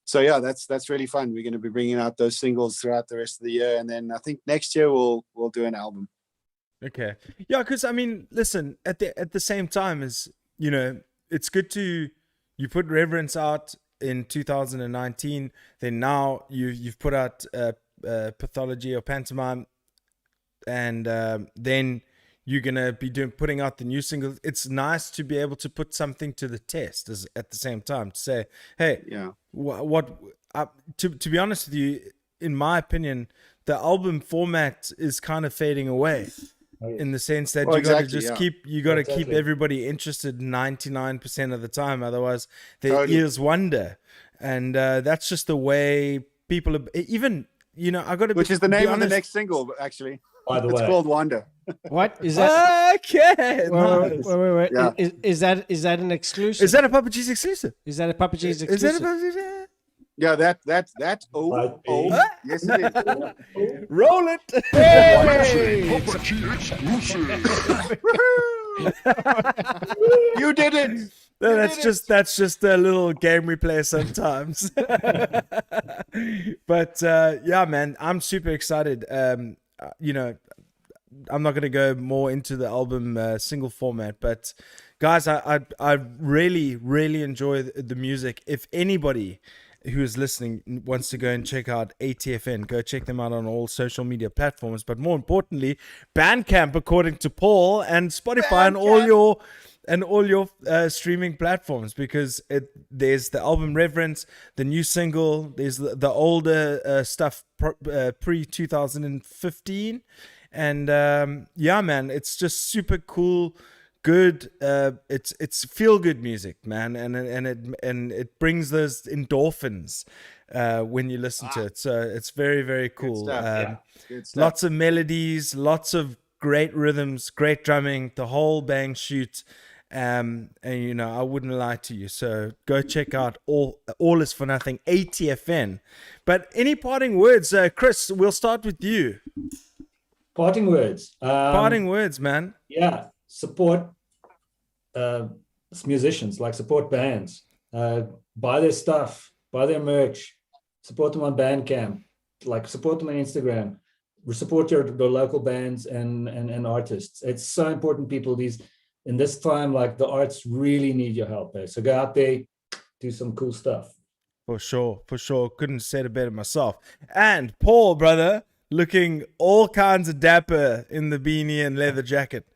Speaker 3: so yeah, that's really fun. We're going to be bringing out those singles throughout the rest of the year, and then I think next year we'll do an album.
Speaker 1: Okay, yeah, because I mean, listen, at the same time, as you know, it's good you put Reverence out in 2019, then now you've put out Pathology or Pantomime, and then you're gonna be putting out the new single. It's nice to be able to put something to the test at the same time, to say, hey,
Speaker 3: yeah,
Speaker 1: to be honest with you, in my opinion, the album format is kind of fading away. In the sense that you got to just keep everybody interested 99% of the time, otherwise their ears wander, and that's just the way people are, even, you know, I got to,
Speaker 3: which is the name of the next single, actually.
Speaker 4: By the way,
Speaker 3: it's called Wanda.
Speaker 2: What is that?
Speaker 1: Okay,
Speaker 2: wait.
Speaker 3: Yeah.
Speaker 2: Is that an exclusive?
Speaker 1: Is that a Papa G's exclusive?
Speaker 2: Is that a Papa G's exclusive?
Speaker 1: Is that a Papa G's?
Speaker 3: Yeah, that yes it is.
Speaker 1: Roll it.
Speaker 2: Hey!
Speaker 3: You did it.
Speaker 1: No, that's just a little game we play sometimes. But yeah, man, I'm super excited. You know, I'm not gonna go more into the album single format, but guys, I really enjoy the music. If anybody who is listening wants to go and check out ATFN, go check them out on all social media platforms, but more importantly, Bandcamp, according to Paul, and Spotify, and all your streaming platforms, because there's the album Reverence, the new single, there's the older stuff pre 2015, and yeah, man, it's just super cool. Good, it's feel good music, man, and it brings those endorphins when you listen to it. So it's very, very cool.
Speaker 3: Good stuff.
Speaker 1: Lots of melodies, lots of great rhythms, great drumming, the whole bang shoot. And you know, I wouldn't lie to you. So go check out all is for nothing, ATFN. But any parting words, Chris? We'll start with you.
Speaker 4: Parting words.
Speaker 1: Parting words, man.
Speaker 4: Yeah. Support musicians, like support bands, buy their stuff, buy their merch, support them on Bandcamp, like support them on Instagram, support your local bands and artists. It's so important, people. In this time, like, the arts really need your help. So go out there, do some cool stuff.
Speaker 1: For sure. Couldn't have said it better myself. And Paul, brother, looking all kinds of dapper in the beanie and leather jacket.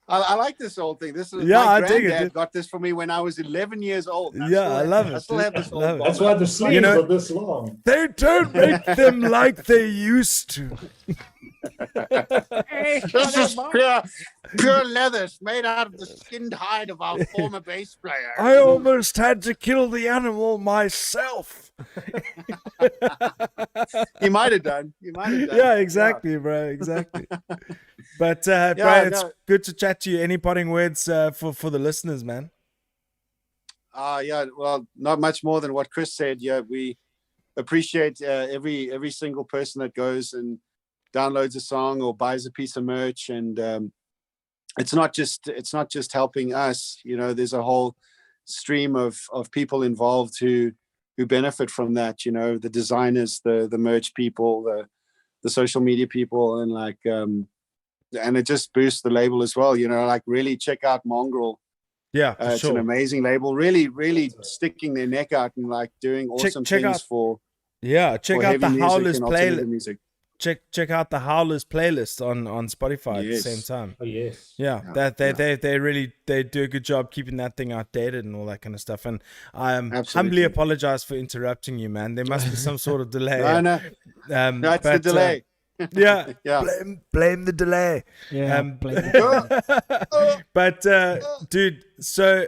Speaker 3: I like this old thing. This is
Speaker 1: Yeah,
Speaker 3: my
Speaker 1: I dig it,
Speaker 3: granddad
Speaker 1: dude.
Speaker 3: got this for me when I was 11 years old.
Speaker 1: I love it.
Speaker 3: I still
Speaker 1: dude.
Speaker 3: have this
Speaker 1: I love
Speaker 3: old
Speaker 1: it.
Speaker 4: That's why the sleeves
Speaker 1: know-
Speaker 4: are this long.
Speaker 1: They don't make them like they used to.
Speaker 3: This is pure leather. It's made out of the skinned hide of our former bass player.
Speaker 1: I almost had to kill the animal myself.
Speaker 3: You might have done.
Speaker 1: Yeah, exactly, bro. Exactly. But
Speaker 3: Yeah,
Speaker 1: Brian, it's
Speaker 3: no.
Speaker 1: good to chat to you. Any parting words for the listeners, man?
Speaker 3: Yeah. Well, not much more than what Chris said. Yeah, we appreciate every single person that goes and downloads a song or buys a piece of merch, and it's not just helping us. You know, there's a whole stream of people involved who benefit from that. You know, the designers, the merch people, the social media people, and like and it just boosts the label as well. You know, like really check out Mongrel.
Speaker 1: Yeah, for
Speaker 3: It's
Speaker 1: sure.
Speaker 3: an amazing label. Really sticking their neck out and like doing awesome
Speaker 1: check
Speaker 3: things
Speaker 1: out
Speaker 3: for
Speaker 1: check out
Speaker 3: heavy
Speaker 1: the
Speaker 3: music
Speaker 1: Howlers
Speaker 3: and alternative
Speaker 1: playlist.
Speaker 3: music.
Speaker 1: Check out the Howlers playlist on Spotify at the
Speaker 3: Yes.
Speaker 1: same time.
Speaker 4: Oh yes.
Speaker 1: Yeah,
Speaker 3: Yeah,
Speaker 1: they really do a good job keeping that thing outdated and all that kind of stuff. And I humbly
Speaker 3: Absolutely.
Speaker 1: apologize for interrupting you, man. There must be some sort of delay.
Speaker 3: No, it's the delay.
Speaker 1: Yeah,
Speaker 3: Yeah.
Speaker 1: blame the delay.
Speaker 2: Yeah.
Speaker 1: But dude, so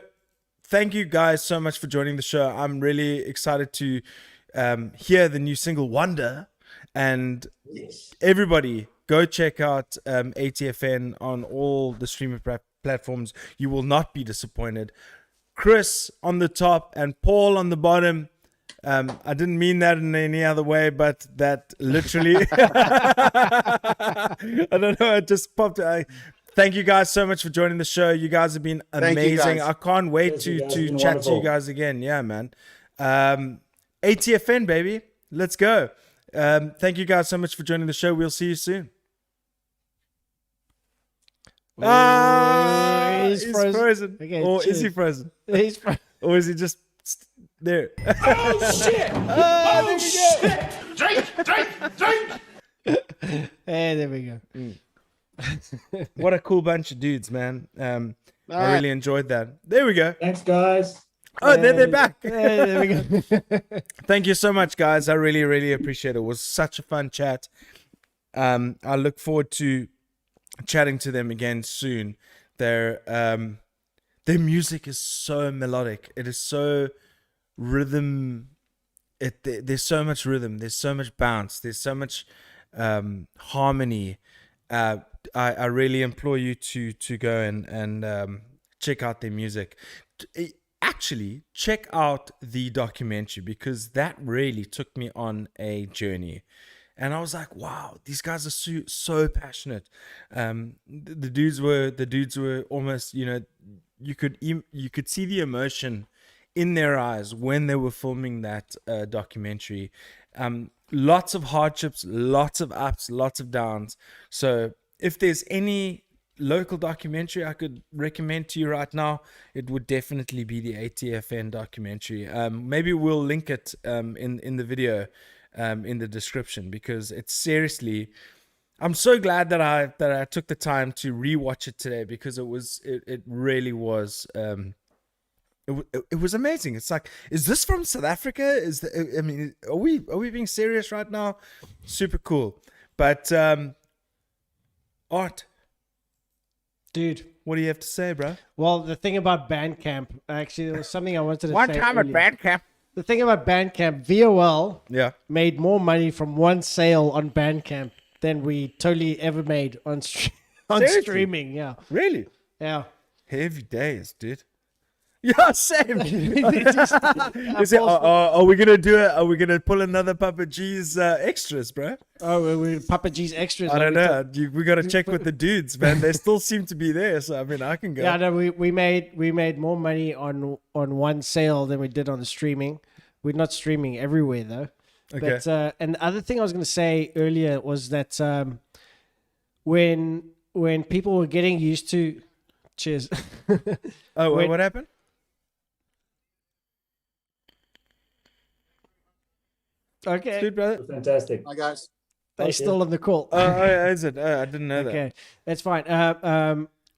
Speaker 1: thank you guys so much for joining the show. I'm really excited to hear the new single Wonder, and everybody go check out ATFN on all the streaming platforms. You will not be disappointed. Chris on the top and Paul on the bottom. I didn't mean that in any other way, but that literally, I don't know, it just popped. Thank you guys so much for joining the show. You guys have been
Speaker 3: Thank you,
Speaker 1: amazing.
Speaker 3: guys.
Speaker 1: I can't wait
Speaker 4: Yes, you
Speaker 1: to
Speaker 4: guys have been
Speaker 1: chat to you
Speaker 4: wonderful.
Speaker 1: guys again. Yeah, man. ATFN, baby. Let's go. Thank you guys so much for joining the show. We'll see you soon.
Speaker 2: He's frozen. Okay,
Speaker 1: or is
Speaker 2: cheers.
Speaker 1: he frozen?
Speaker 2: He's frozen.
Speaker 1: Or is he just there?
Speaker 2: Hey, there we go.
Speaker 1: What a cool bunch of dudes, man. I
Speaker 3: right.
Speaker 1: really enjoyed that. There we go.
Speaker 4: Thanks, guys.
Speaker 1: Oh, they're back.
Speaker 2: Hey, there we go.
Speaker 1: Thank you so much, guys. I really, really appreciate it. It was such a fun chat. I look forward to chatting to them again soon. Their music is so melodic. It is so rhythm. There's so much rhythm. There's so much bounce. There's so much harmony. I really implore you to go and check out their music. Actually, check out the documentary, because that really took me on a journey. And I was like, wow, these guys are so passionate. The dudes were almost, you could see the emotion in their eyes when they were filming that documentary. Lots of hardships, lots of ups, lots of downs. So if there's any local documentary I could recommend to you right now, it would definitely be the ATFN documentary. Maybe we'll link it in the video in the description, because it's seriously, I'm so glad that I took the time to rewatch it today, because it really was it was amazing. It's like, is this from South Africa? Are we being serious right now? Super cool. But Art,
Speaker 2: Dude.
Speaker 1: what do you have to say, bro?
Speaker 2: Well, the thing about Bandcamp, actually, there was something I wanted to say.
Speaker 1: One time at
Speaker 2: earlier.
Speaker 1: Bandcamp.
Speaker 2: The thing about Bandcamp, VOL
Speaker 1: Yeah.
Speaker 2: made more money from one sale on Bandcamp than we totally ever made on
Speaker 1: Seriously?
Speaker 2: streaming. Yeah,
Speaker 1: Really?
Speaker 2: yeah.
Speaker 1: Heavy days, dude. Yeah, same.
Speaker 2: Just-
Speaker 1: Is it, are we gonna do it? Are we gonna pull another Papa G's extras, bro?
Speaker 2: Oh, we're Papa G's extras.
Speaker 1: I don't
Speaker 2: We
Speaker 1: know. We gotta check with the dudes, man. They still seem to be there, so I mean, I can go.
Speaker 2: Yeah, no, we made more money on one sale than we did on the streaming. We're not streaming everywhere though.
Speaker 1: Okay.
Speaker 2: But and the other thing I was going to say earlier was that when people were getting used to, cheers.
Speaker 1: Oh,
Speaker 2: when-
Speaker 1: what happened?
Speaker 2: Okay.
Speaker 1: Sweet, brother.
Speaker 4: Fantastic.
Speaker 3: Hi guys.
Speaker 2: They still on the call.
Speaker 1: Is it? I didn't know that.
Speaker 2: Okay, that's fine.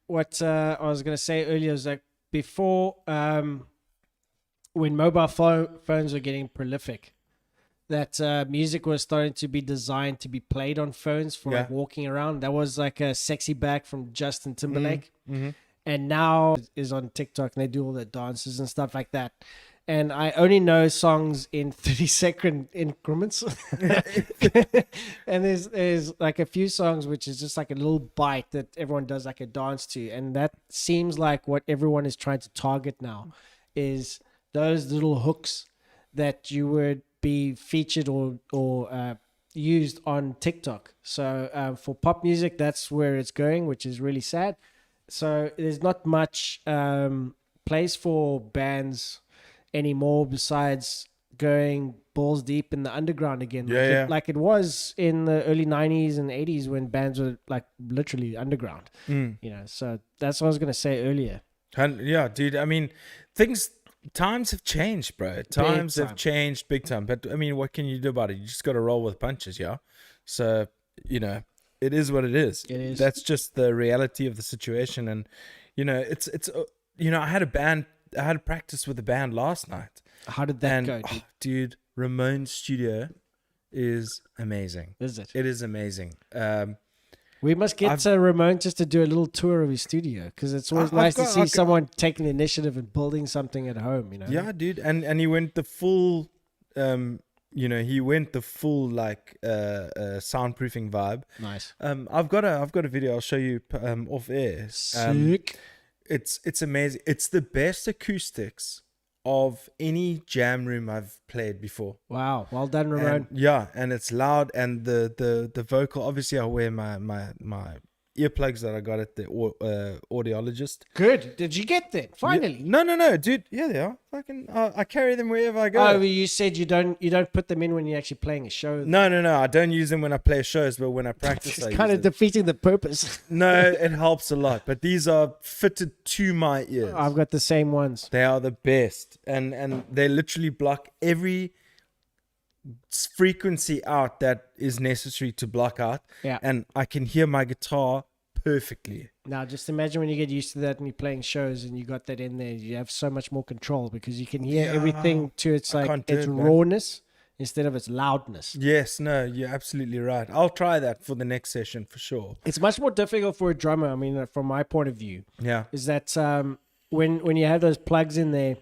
Speaker 2: What I was gonna say earlier is that before, when mobile phones were getting prolific, that music was starting to be designed to be played on phones for like walking around. That was like a Sexy Back from Justin Timberlake, and now is on TikTok and they do all the dances and stuff like that. And I only know songs in 30-second increments. And there's like a few songs which is just like a little bite that everyone does like a dance to. And that seems like what everyone is trying to target now is those little hooks that you would be featured or used on TikTok. So for pop music, that's where it's going, which is really sad. So there's not much place for bands anymore besides going balls deep in the underground again, like it was in the early 90s and 80s when bands were like literally underground. You know, so that's what I was gonna say earlier.
Speaker 1: Yeah, dude, I mean, times have changed, bro. Times have changed big time, but I mean, what can you do about it? You just got to roll with punches. Yeah, so you know, it is what it is. That's just the reality of the situation. And you know, it's you know, I had a practice with a band last night.
Speaker 2: How did that go,
Speaker 1: dude? Ramon's studio is amazing.
Speaker 2: Is it?
Speaker 1: It is amazing.
Speaker 2: We must get Ramon just to do a little tour of his studio, because it's always nice to see someone taking the initiative and building something at home, you know?
Speaker 1: Yeah, dude. And he went the full, you know, like soundproofing vibe.
Speaker 2: Nice.
Speaker 1: I've got a video I'll show you off air.
Speaker 2: Sick.
Speaker 1: It's amazing. It's the best acoustics of any jam room I've played before.
Speaker 2: Wow, well done, Ramon.
Speaker 1: And it's loud, and the vocal. Obviously, I wear my earplugs that I got at the audiologist.
Speaker 2: Good. Did you get that finally?
Speaker 1: No, dude. Yeah, they are. Fucking, I carry them wherever I go.
Speaker 2: Oh, you said you don't put them in when you're actually playing a show.
Speaker 1: No. I don't use them when I play shows, but when I practice,
Speaker 2: it's kind of defeating the purpose.
Speaker 1: No, it helps a lot. But these are fitted to my ears.
Speaker 2: I've got the same ones.
Speaker 1: They are the best, and they literally block every frequency out that is necessary to block out.
Speaker 2: Yeah.
Speaker 1: And I can hear my guitar perfectly.
Speaker 2: Now, just imagine when you get used to that and you're playing shows and you got that in there, you have so much more control because you can hear everything to its rawness instead of its loudness.
Speaker 1: Yes, no, you're absolutely right. I'll try that for the next session for sure.
Speaker 2: It's much more difficult for a drummer. I mean, from my point of view, is that when you have those plugs in there,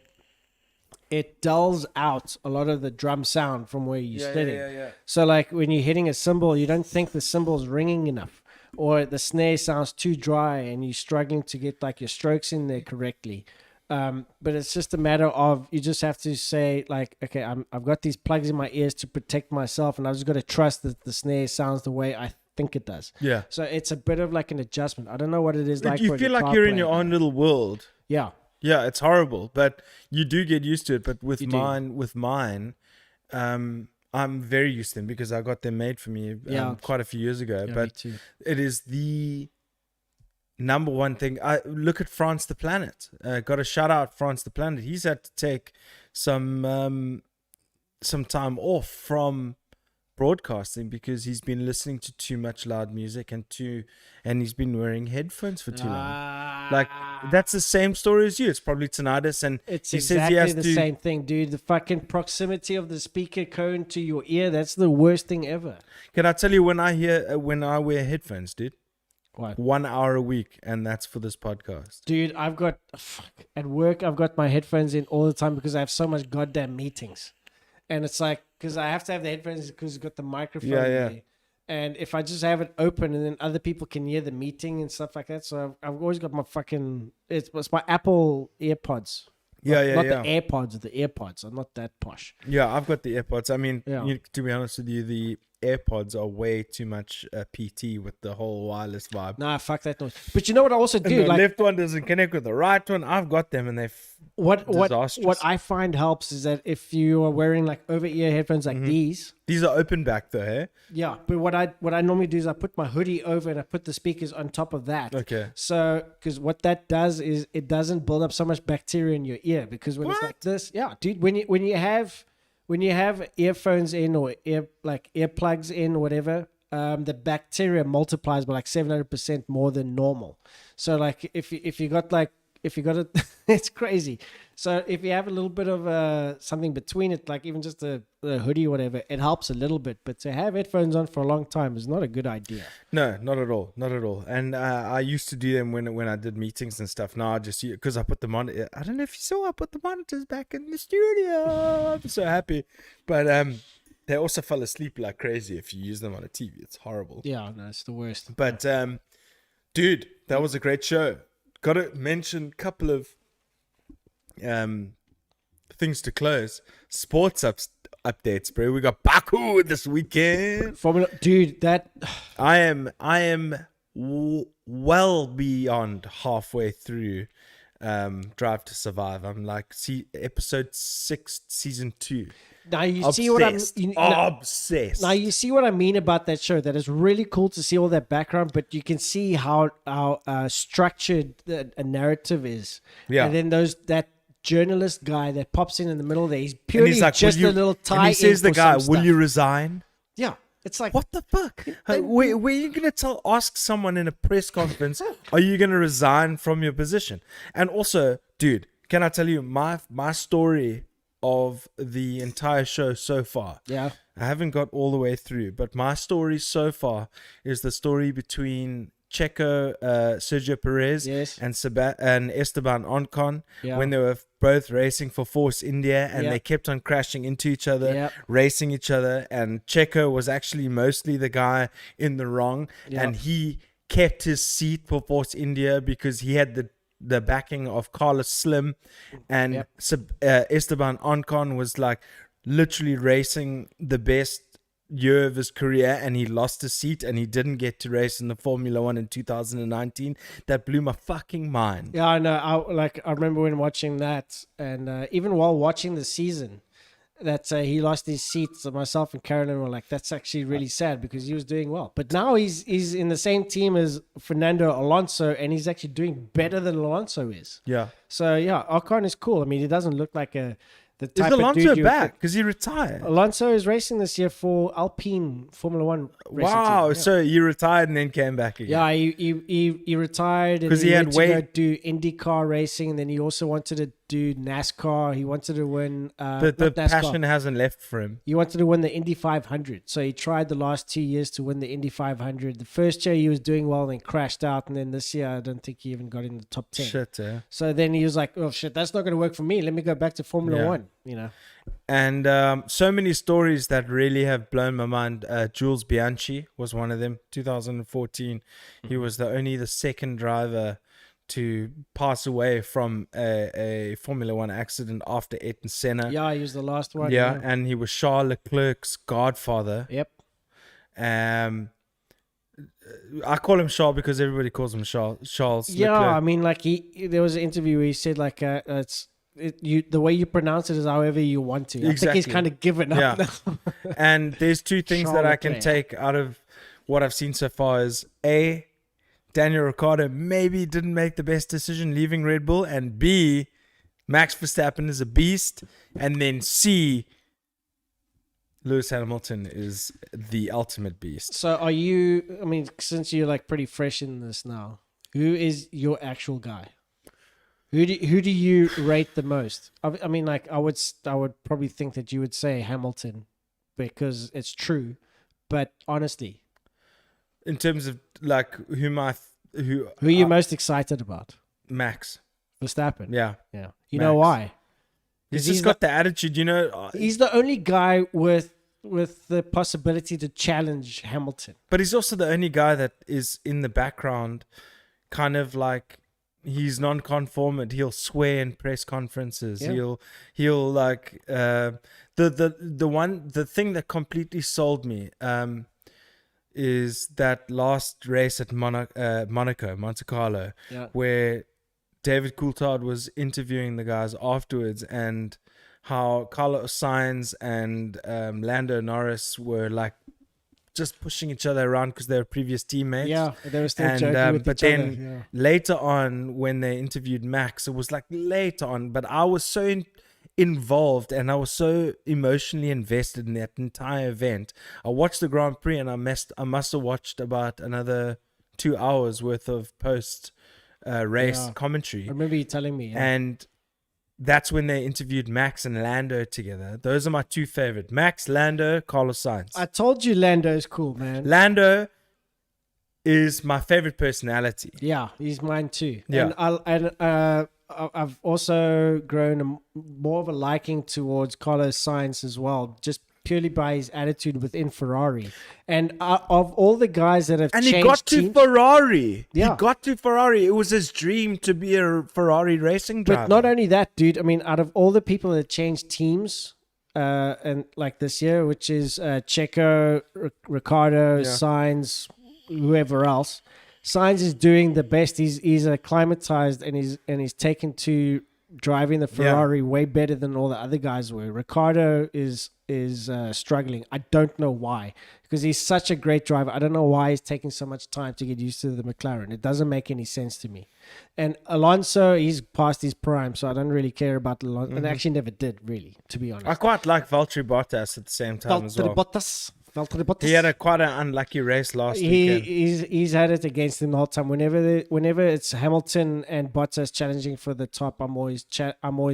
Speaker 2: it dulls out a lot of the drum sound from where you're sitting. So like when you're hitting a cymbal, you don't think the cymbal's ringing enough, or the snare sounds too dry and you're struggling to get like your strokes in there correctly. But it's just a matter of, you just have to say like, okay, I've got these plugs in my ears to protect myself, and I've just got to trust that the snare sounds the way I think it does.
Speaker 1: Yeah.
Speaker 2: So it's a bit of like an adjustment. I don't know what it is like.
Speaker 1: You feel like you're in your own little world.
Speaker 2: Yeah.
Speaker 1: Yeah, it's horrible, but you do get used to it. But with mine, I'm very used to them because I got them made for me quite a few years ago.
Speaker 2: Yeah,
Speaker 1: but it is the number one thing. I look at France the Planet. Got a shout out France the Planet. He's had to take some time off from broadcasting because he's been listening to too much loud music and he's been wearing headphones for too long. Like that's the same story as you. It's probably tinnitus, and
Speaker 2: it's
Speaker 1: he
Speaker 2: exactly
Speaker 1: says
Speaker 2: the same thing, dude. The fucking proximity of the speaker cone to your ear, that's the worst thing ever.
Speaker 1: Can I tell you when I wear headphones, dude?
Speaker 2: What?
Speaker 1: 1 hour a week, and that's for this podcast.
Speaker 2: Dude, I've got at work, I've got my headphones in all the time because I have so much goddamn meetings. And it's like, because I have to have the headphones because it's got the microphone there. And if I just have it open, and then other people can hear the meeting and stuff like that. So I've always got my fucking, it's my Apple AirPods. Not the AirPods, the AirPods. I'm not that posh.
Speaker 1: Yeah, I've got the AirPods. I mean, to be honest with you, the AirPods are way too much PT with the whole wireless vibe.
Speaker 2: Nah, fuck that noise. But you know what I also do?
Speaker 1: The left one doesn't connect with the right one. I've got them, and they're disastrous.
Speaker 2: What I find helps is that if you are wearing like over-ear headphones like these
Speaker 1: are open back though, hey?
Speaker 2: Yeah, but what I normally do is I put my hoodie over and I put the speakers on top of that.
Speaker 1: Okay.
Speaker 2: So, because what that does is it doesn't build up so much bacteria in your ear, because when it's like this, dude, when you have when you have earphones in or earplugs in or whatever, the bacteria multiplies by like 700% more than normal. So like if you got it, it's crazy. So if you have a little bit of something between it, like even just a hoodie or whatever, it helps a little bit. But to have headphones on for a long time is not a good idea.
Speaker 1: No, not at all. Not at all. And I used to do them when I did meetings and stuff. Now I just, because I put them on. I don't know if you saw, I put the monitors back in the studio. I'm so happy. But they also fell asleep like crazy if you use them on a TV. It's horrible.
Speaker 2: Yeah, no, it's the worst.
Speaker 1: But dude, that was a great show. Got to mention a couple of things to close. Sports updates, bro. We got Baku this weekend.
Speaker 2: Formula, dude, that
Speaker 1: I am well beyond halfway through Drive to Survive. I'm like episode 6, season 2.
Speaker 2: now you
Speaker 1: Obsessed.
Speaker 2: see what
Speaker 1: Obsessed.
Speaker 2: Now you see what I mean about that show. That is really cool to see all that background, but you can see how structured a narrative is.
Speaker 1: Yeah.
Speaker 2: And then that journalist guy that pops in the middle there, he's purely
Speaker 1: and he's like,
Speaker 2: just
Speaker 1: "Will
Speaker 2: a
Speaker 1: you-"
Speaker 2: little tie.
Speaker 1: And he says the guy, "Will
Speaker 2: stuff.
Speaker 1: you resign?"
Speaker 2: Yeah, it's like
Speaker 1: What the fuck? Were you going to ask someone in a press conference, are you going to resign from your position? And also, dude, can I tell you my story of the entire show so far?
Speaker 2: Yeah.
Speaker 1: I haven't got all the way through, but my story so far is the story between Checo, Sergio Perez,
Speaker 2: Yes.
Speaker 1: and Esteban Ocon,
Speaker 2: Yeah.
Speaker 1: when they were both racing for Force India, and
Speaker 2: Yeah.
Speaker 1: they kept on crashing into each other,
Speaker 2: Yeah.
Speaker 1: racing each other, and Checo was actually mostly the guy in the wrong,
Speaker 2: Yeah.
Speaker 1: and he kept his seat for Force India because he had the backing of Carlos Slim, and
Speaker 2: Yep.
Speaker 1: Esteban Ocon was like literally racing the best year of his career, and he lost his seat and he didn't get to race in the Formula 1 in 2019. That blew my fucking mind.
Speaker 2: Yeah, I know. I remember when watching that, and even while watching the season, that he lost his seat. So myself and Carolyn were like, "That's actually really sad because he was doing well." But now he's in the same team as Fernando Alonso, and he's actually doing better than Alonso is.
Speaker 1: Yeah.
Speaker 2: So yeah, Ocon is cool. I mean, he doesn't look like the
Speaker 1: Is
Speaker 2: type of
Speaker 1: Alonso
Speaker 2: dude you would
Speaker 1: back?
Speaker 2: think-
Speaker 1: Because he retired.
Speaker 2: Alonso is racing this year for Alpine Formula One. Racing
Speaker 1: Wow.
Speaker 2: team. Yeah.
Speaker 1: So he retired and then came back again.
Speaker 2: Yeah, he retired and
Speaker 1: 'Cause he had
Speaker 2: went to
Speaker 1: way-
Speaker 2: go do IndyCar racing, and then he also wanted to do NASCAR. He wanted to win.
Speaker 1: The
Speaker 2: not NASCAR.
Speaker 1: passion hasn't left for him.
Speaker 2: He wanted to win the Indy 500. So he tried the last 2 years to win the Indy 500. The first year he was doing well, then crashed out, and then this year I don't think he even got in the top 10.
Speaker 1: Shit, eh?
Speaker 2: So then he was like, "Oh shit, that's not going to work for me. Let me go back to Formula
Speaker 1: Yeah.
Speaker 2: One." You know.
Speaker 1: And so many stories that really have blown my mind. Jules Bianchi was one of them. 2014, he was the second driver to pass away from a Formula One accident after Ayrton Senna.
Speaker 2: Yeah, he was the last one.
Speaker 1: Yeah, and he was Charles Leclerc's godfather.
Speaker 2: Yep.
Speaker 1: I call him Charles because everybody calls him Charles
Speaker 2: Yeah,
Speaker 1: Leclerc.
Speaker 2: I mean, like there was an interview where he said like the way you pronounce it is however you want to. I think
Speaker 1: Exactly.
Speaker 2: he's kind of given up
Speaker 1: Yeah.
Speaker 2: now.
Speaker 1: And there's two things that I can
Speaker 2: Charlotte.
Speaker 1: take out of what I've seen so far is A, Daniel Ricciardo maybe didn't make the best decision leaving Red Bull, and B, Max Verstappen is a beast, and then C, Lewis Hamilton is the ultimate beast.
Speaker 2: So are you? I mean, since you're like pretty fresh in this now, who is your actual guy? Who do you rate the most? I mean, like I would probably think that you would say Hamilton because it's true, but honestly,
Speaker 1: In terms of like who
Speaker 2: who are you most excited about?
Speaker 1: Max.
Speaker 2: Verstappen.
Speaker 1: Yeah.
Speaker 2: Yeah. You know
Speaker 1: Max.
Speaker 2: why?
Speaker 1: He's
Speaker 2: 'Cause
Speaker 1: just got the attitude, you know.
Speaker 2: He's the only guy with the possibility to challenge Hamilton.
Speaker 1: But he's also the only guy that is in the background, kind of like he's non-conformant. He'll swear in press conferences.
Speaker 2: Yeah.
Speaker 1: He'll like the thing that completely sold me is that last race at Monaco, Monte Carlo,
Speaker 2: Yeah.
Speaker 1: where David Coulthard was interviewing the guys afterwards, and how Carlos Sainz and Lando Norris were like just pushing each other around because they were previous teammates.
Speaker 2: Yeah, they were still
Speaker 1: And
Speaker 2: joking with
Speaker 1: but
Speaker 2: each
Speaker 1: then
Speaker 2: other. Yeah.
Speaker 1: later on, when they interviewed Max, it was like later on. But I was so involved and I was so emotionally invested in that entire event. I watched the Grand Prix and I must have watched about another 2 hours worth of post race
Speaker 2: Yeah.
Speaker 1: commentary.
Speaker 2: I remember you telling me. Yeah.
Speaker 1: And that's when they interviewed Max and Lando together. Those are my two favorite. Max, Lando, Carlos Sainz.
Speaker 2: I told you Lando's cool, man.
Speaker 1: Lando is my favorite personality.
Speaker 2: Yeah, he's mine too.
Speaker 1: Yeah.
Speaker 2: And I've also grown more of a liking towards Carlos Sainz as well, just purely by his attitude within Ferrari. And of all the guys that have
Speaker 1: And
Speaker 2: changed
Speaker 1: he got to
Speaker 2: teams,
Speaker 1: Ferrari.
Speaker 2: Yeah.
Speaker 1: He got to Ferrari. It was his dream to be a Ferrari racing driver.
Speaker 2: but not only that, dude. I mean, out of all the people that changed teams, and like this year, which is Checo, Ricardo,
Speaker 1: Yeah.
Speaker 2: Sainz, whoever else, Sainz is doing the best. He's acclimatized and he's taken to driving the Ferrari way better than all the other guys were. Ricardo is struggling. I don't know why, because he's such a great driver. I don't know why he's taking so much time to get used to the McLaren. It doesn't make any sense to me. And Alonso, he's past his prime, so I don't really care about Alonso. And actually never did, really, to be honest.
Speaker 1: I quite like Valtteri Bottas at the same time as well.
Speaker 2: Valtteri Bottas.
Speaker 1: He had quite an unlucky race last weekend.
Speaker 2: He's had it against him the whole time. Whenever it's Hamilton and Bottas challenging for the top, I'm always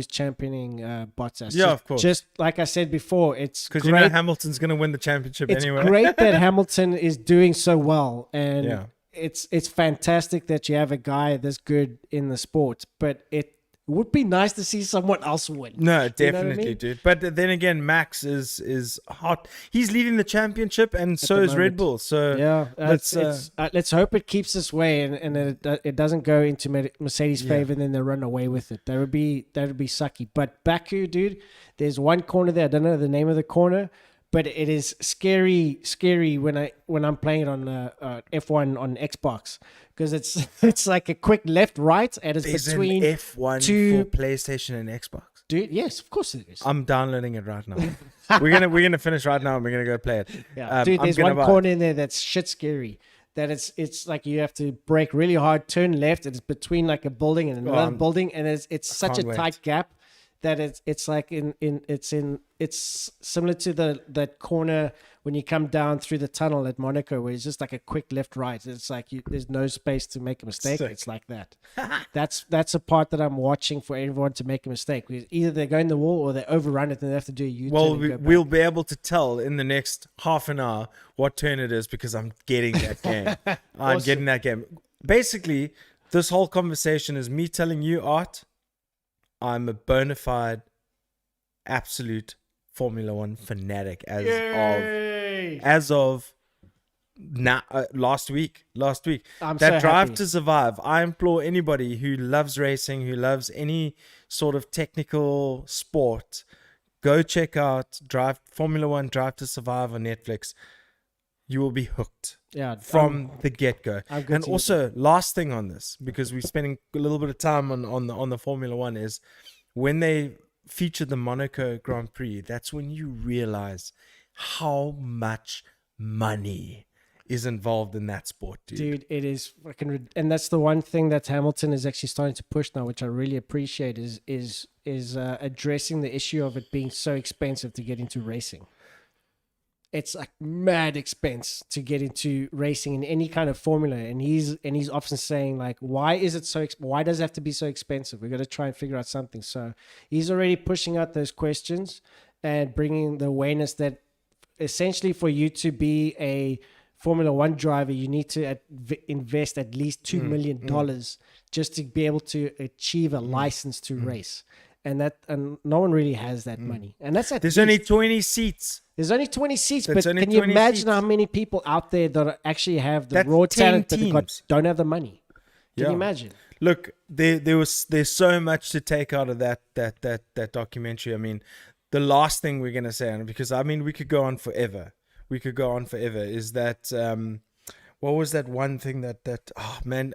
Speaker 2: championing Bottas.
Speaker 1: Yeah, of course.
Speaker 2: Just like I said before, it's
Speaker 1: Because
Speaker 2: great.
Speaker 1: Hamilton's going to win the championship
Speaker 2: It's
Speaker 1: anyway.
Speaker 2: great that Hamilton is doing so well, and
Speaker 1: Yeah.
Speaker 2: it's fantastic that you have a guy this good in the sport. But it would be nice to see someone else win.
Speaker 1: No,
Speaker 2: You know what I
Speaker 1: definitely,
Speaker 2: mean?
Speaker 1: dude. But then again, Max is hot. He's leading the championship, and so
Speaker 2: the
Speaker 1: is Red
Speaker 2: moment.
Speaker 1: Bull. So
Speaker 2: Yeah,
Speaker 1: let's
Speaker 2: let's hope it keeps this way and it doesn't go into Mercedes' favor and then they run away with it. That would be sucky. But Baku, dude, there's one corner there. I don't know the name of the corner, but it is scary when I'm playing it on F1 on Xbox, because it's like a quick left right and it's
Speaker 1: there's
Speaker 2: between
Speaker 1: an F1
Speaker 2: two-
Speaker 1: for PlayStation and Xbox.
Speaker 2: dude. Yes, of course it is.
Speaker 1: I'm downloading it right now. we're gonna finish right now and we're gonna go play it.
Speaker 2: Yeah, dude,
Speaker 1: I'm
Speaker 2: there's
Speaker 1: gonna
Speaker 2: one
Speaker 1: buy it.
Speaker 2: corner in there that's shit scary. That it's like you have to brake really hard, turn left, and it's between like a building and another building, and it's such a
Speaker 1: can't wait.
Speaker 2: tight gap that it's like it's similar to that corner when you come down through the tunnel at Monaco, where it's just like a quick left right. It's like there's no space to make a mistake.
Speaker 1: Sick.
Speaker 2: It's like that. That's a part that I'm watching for everyone to make a mistake. Because either they go in the wall or they overrun it and they have to do a U-turn.
Speaker 1: Well,
Speaker 2: and go back.
Speaker 1: we'll be able to tell in the next half an hour what turn it is because I'm getting that game. I'm getting that game. Basically, this whole conversation is me telling you, Art, I'm a bona fide, absolute Formula One fanatic as of now. Last week.
Speaker 2: I'm
Speaker 1: That
Speaker 2: so
Speaker 1: Drive
Speaker 2: happy.
Speaker 1: to Survive. I implore anybody who loves racing, who loves any sort of technical sport, go check out Formula One Drive to Survive on Netflix. You will be hooked
Speaker 2: Yeah,
Speaker 1: from the get-go.
Speaker 2: I'm good
Speaker 1: And
Speaker 2: to
Speaker 1: also, last thing on this, because we're spending a little bit of time on the Formula One, is when they featured the Monaco Grand Prix, that's when you realize how much money is involved in that sport, dude.
Speaker 2: Dude, it is fucking, and that's the one thing that Hamilton is actually starting to push now, which I really appreciate, is addressing the issue of it being so expensive to get into racing. It's like mad expense to get into racing in any kind of formula, and he's often saying like, why is it so? Why does it have to be so expensive? We got to try and figure out something. So he's already pushing out those questions and bringing the awareness that essentially for you to be a Formula One driver, you need to invest at least $2 million just to be able to achieve a license to race. And no one really has that money. And that's
Speaker 1: There's only 20 seats.
Speaker 2: There's only 20 seats,
Speaker 1: That's
Speaker 2: but
Speaker 1: only
Speaker 2: can you
Speaker 1: 20
Speaker 2: imagine
Speaker 1: seats.
Speaker 2: how many people out there that actually have the
Speaker 1: That's
Speaker 2: raw
Speaker 1: 10
Speaker 2: talent but they
Speaker 1: teams.
Speaker 2: don't have the money? Can
Speaker 1: Yeah.
Speaker 2: you imagine?
Speaker 1: Look, there's so much to take out of that documentary. I mean, the last thing we're gonna say, because I mean we could go on forever. Is that what was that one thing that oh man,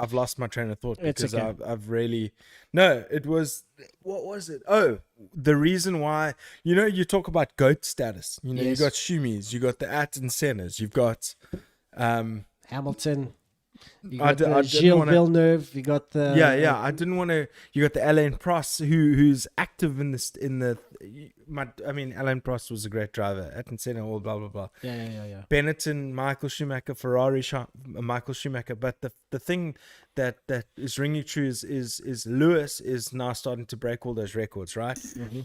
Speaker 1: I've lost my train of thought
Speaker 2: It's
Speaker 1: because
Speaker 2: okay.
Speaker 1: I've really it was what was it? Oh, the reason why you talk about GOAT status. You
Speaker 2: Yes.
Speaker 1: got Shumis, you got the Ayrton Sennas, you've got
Speaker 2: Hamilton. You
Speaker 1: I
Speaker 2: got
Speaker 1: d-
Speaker 2: the
Speaker 1: I didn't
Speaker 2: Gilles
Speaker 1: wanna-
Speaker 2: Villeneuve. You got the
Speaker 1: yeah. I didn't want to. You got the Alain Prost, who's active in this. Alain Prost was a great driver. Ayrton Senna, all blah blah blah.
Speaker 2: Yeah.
Speaker 1: Benetton, Michael Schumacher, Michael Schumacher. But the thing that is ringing true is Lewis is now starting to break all those records, right?
Speaker 2: Mm-hmm.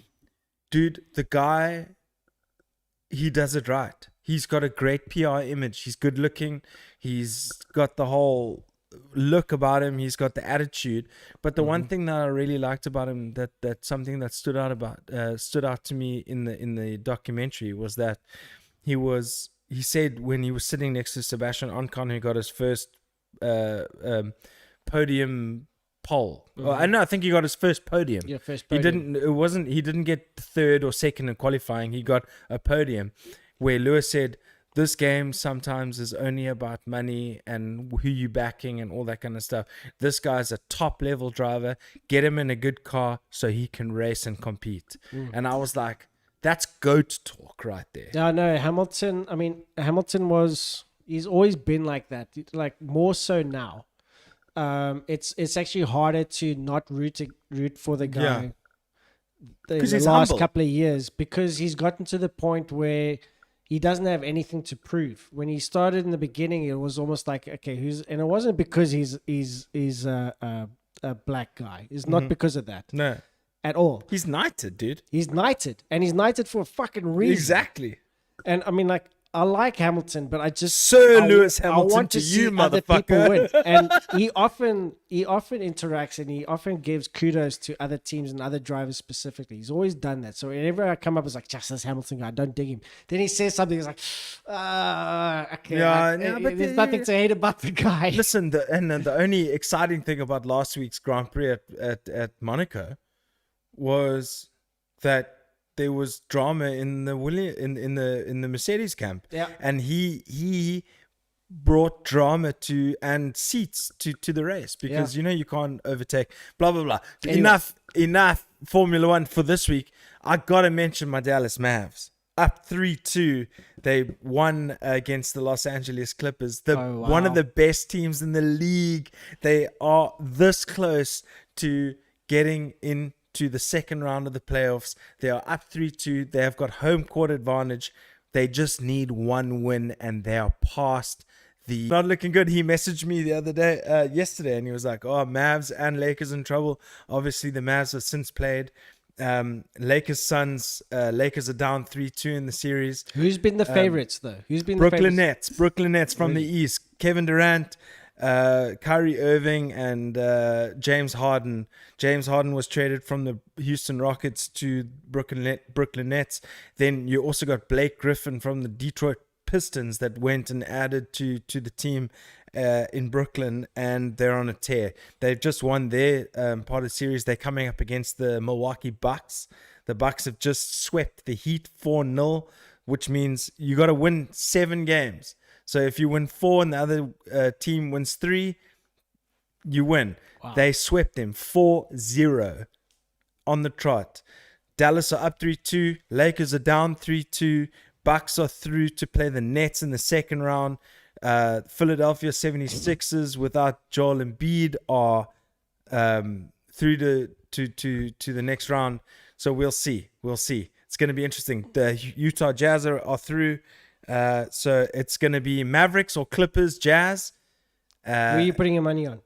Speaker 1: Dude, the guy, he does it right. He's got a great PR image. He's good looking. He's got the whole look about him. He's got the attitude. But the one thing that I really liked about him, that something that stood out to me in the documentary, was that he said when he was sitting next to Sebastian Ocon, who got his first podium pole. Well, I think he got his first podium.
Speaker 2: Yeah, first
Speaker 1: He
Speaker 2: podium.
Speaker 1: didn't get third or second in qualifying. He got a podium, where Lewis said, this game sometimes is only about money and who you backing and all that kind of stuff. This guy's a top level driver. Get him in a good car so he can race and compete. And I was like, that's GOAT talk right there.
Speaker 2: Yeah, no, Hamilton. I mean, he's always been like that. Like more so now. It's actually harder to not root for the guy.
Speaker 1: Yeah.
Speaker 2: In
Speaker 1: 'Cause
Speaker 2: the
Speaker 1: he's
Speaker 2: last
Speaker 1: humble.
Speaker 2: couple of years, because he's gotten to the point where he doesn't have anything to prove. When he started in the beginning, it was almost like, okay, and it wasn't because he's a black guy. It's not because of that
Speaker 1: No,
Speaker 2: at all.
Speaker 1: he's knighted, dude.
Speaker 2: He's knighted, and he's knighted for a fucking reason.
Speaker 1: Exactly.
Speaker 2: And I mean, like, I like Hamilton, but I just
Speaker 1: Sir
Speaker 2: I-
Speaker 1: Lewis
Speaker 2: I
Speaker 1: Hamilton
Speaker 2: want
Speaker 1: to
Speaker 2: see
Speaker 1: you,
Speaker 2: other people
Speaker 1: motherfucker.
Speaker 2: win. And he often interacts and he often gives kudos to other teams and other drivers specifically. He's always done that. So whenever I come up, it's like, just this Hamilton guy, don't dig him. Then he says something, it's like, okay,
Speaker 1: Yeah, no, but
Speaker 2: there's nothing to hate about the guy.
Speaker 1: Listen, the only exciting thing about last week's Grand Prix at Monaco was that there was drama in the in the Mercedes camp.
Speaker 2: Yeah.
Speaker 1: And he brought drama and seats to the race because you can't overtake blah blah blah.
Speaker 2: Anyway.
Speaker 1: Enough Formula One for this week. I gotta mention my Dallas Mavs. Up 3-2, they won against the Los Angeles Clippers. One of the best teams in the league. They are this close to getting into the second round of the playoffs. They are up 3-2. They have got home court advantage. They just need one win, and they are past the. Not looking good. He messaged me the other day, yesterday, and he was like, "Oh, Mavs and Lakers in trouble." Obviously, the Mavs have since played. Lakers Suns. Lakers are down 3-2 in the series.
Speaker 2: Who's been the favorites, though? Who's been
Speaker 1: Brooklyn
Speaker 2: the favorites?
Speaker 1: Brooklyn Nets from the East. Kevin Durant, Kyrie Irving, and James Harden. James Harden was traded from the Houston Rockets to Brooklyn Nets. Then you also got Blake Griffin from the Detroit Pistons that went and added to the team in Brooklyn, and they're on a tear. They've just won their part of the series. They're coming up against the Milwaukee Bucks. The Bucks have just swept the Heat 4-0, which means you got to win 7 games. So if you win 4 and the other team wins 3, you win.
Speaker 2: Wow.
Speaker 1: They swept them 4-0 on the trot. Dallas are up 3-2. Lakers are down 3-2. Bucks are through to play the Nets in the second round. Philadelphia 76ers without Joel Embiid are through to the next round. So we'll see. It's going to be interesting. The Utah Jazz are through. So it's going to be Mavericks or Clippers, Jazz.
Speaker 2: Who are you putting your money on?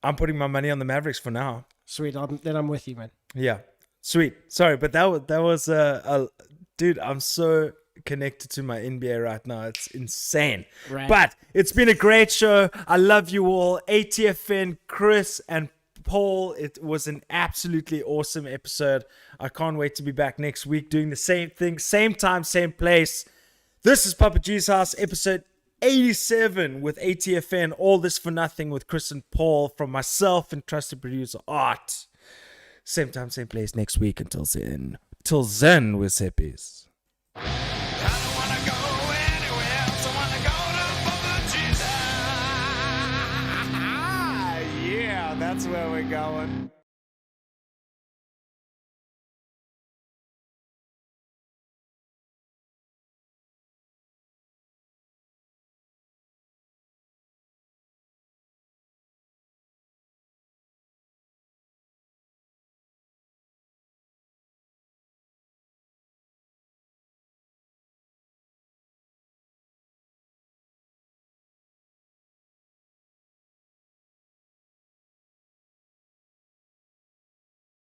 Speaker 1: I'm putting my money on the Mavericks for now.
Speaker 2: Sweet. Then I'm with you, man.
Speaker 1: Yeah. Sweet. Sorry, but that was dude, I'm so connected to my NBA right now. It's insane.
Speaker 2: Right.
Speaker 1: But it's been a great show. I love you all. ATFN, Chris and Paul. It was an absolutely awesome episode. I can't wait to be back next week doing the same thing, same time, same place. This is Papa G's House, episode 87 with ATFN. All this for nothing with Chris and Paul, from myself and trusted producer Art. Same time, same place next week. Until then, we'll say peace.
Speaker 5: I don't wanna go anywhere else. I wanna go to Papa G's. Yeah, that's where we're going.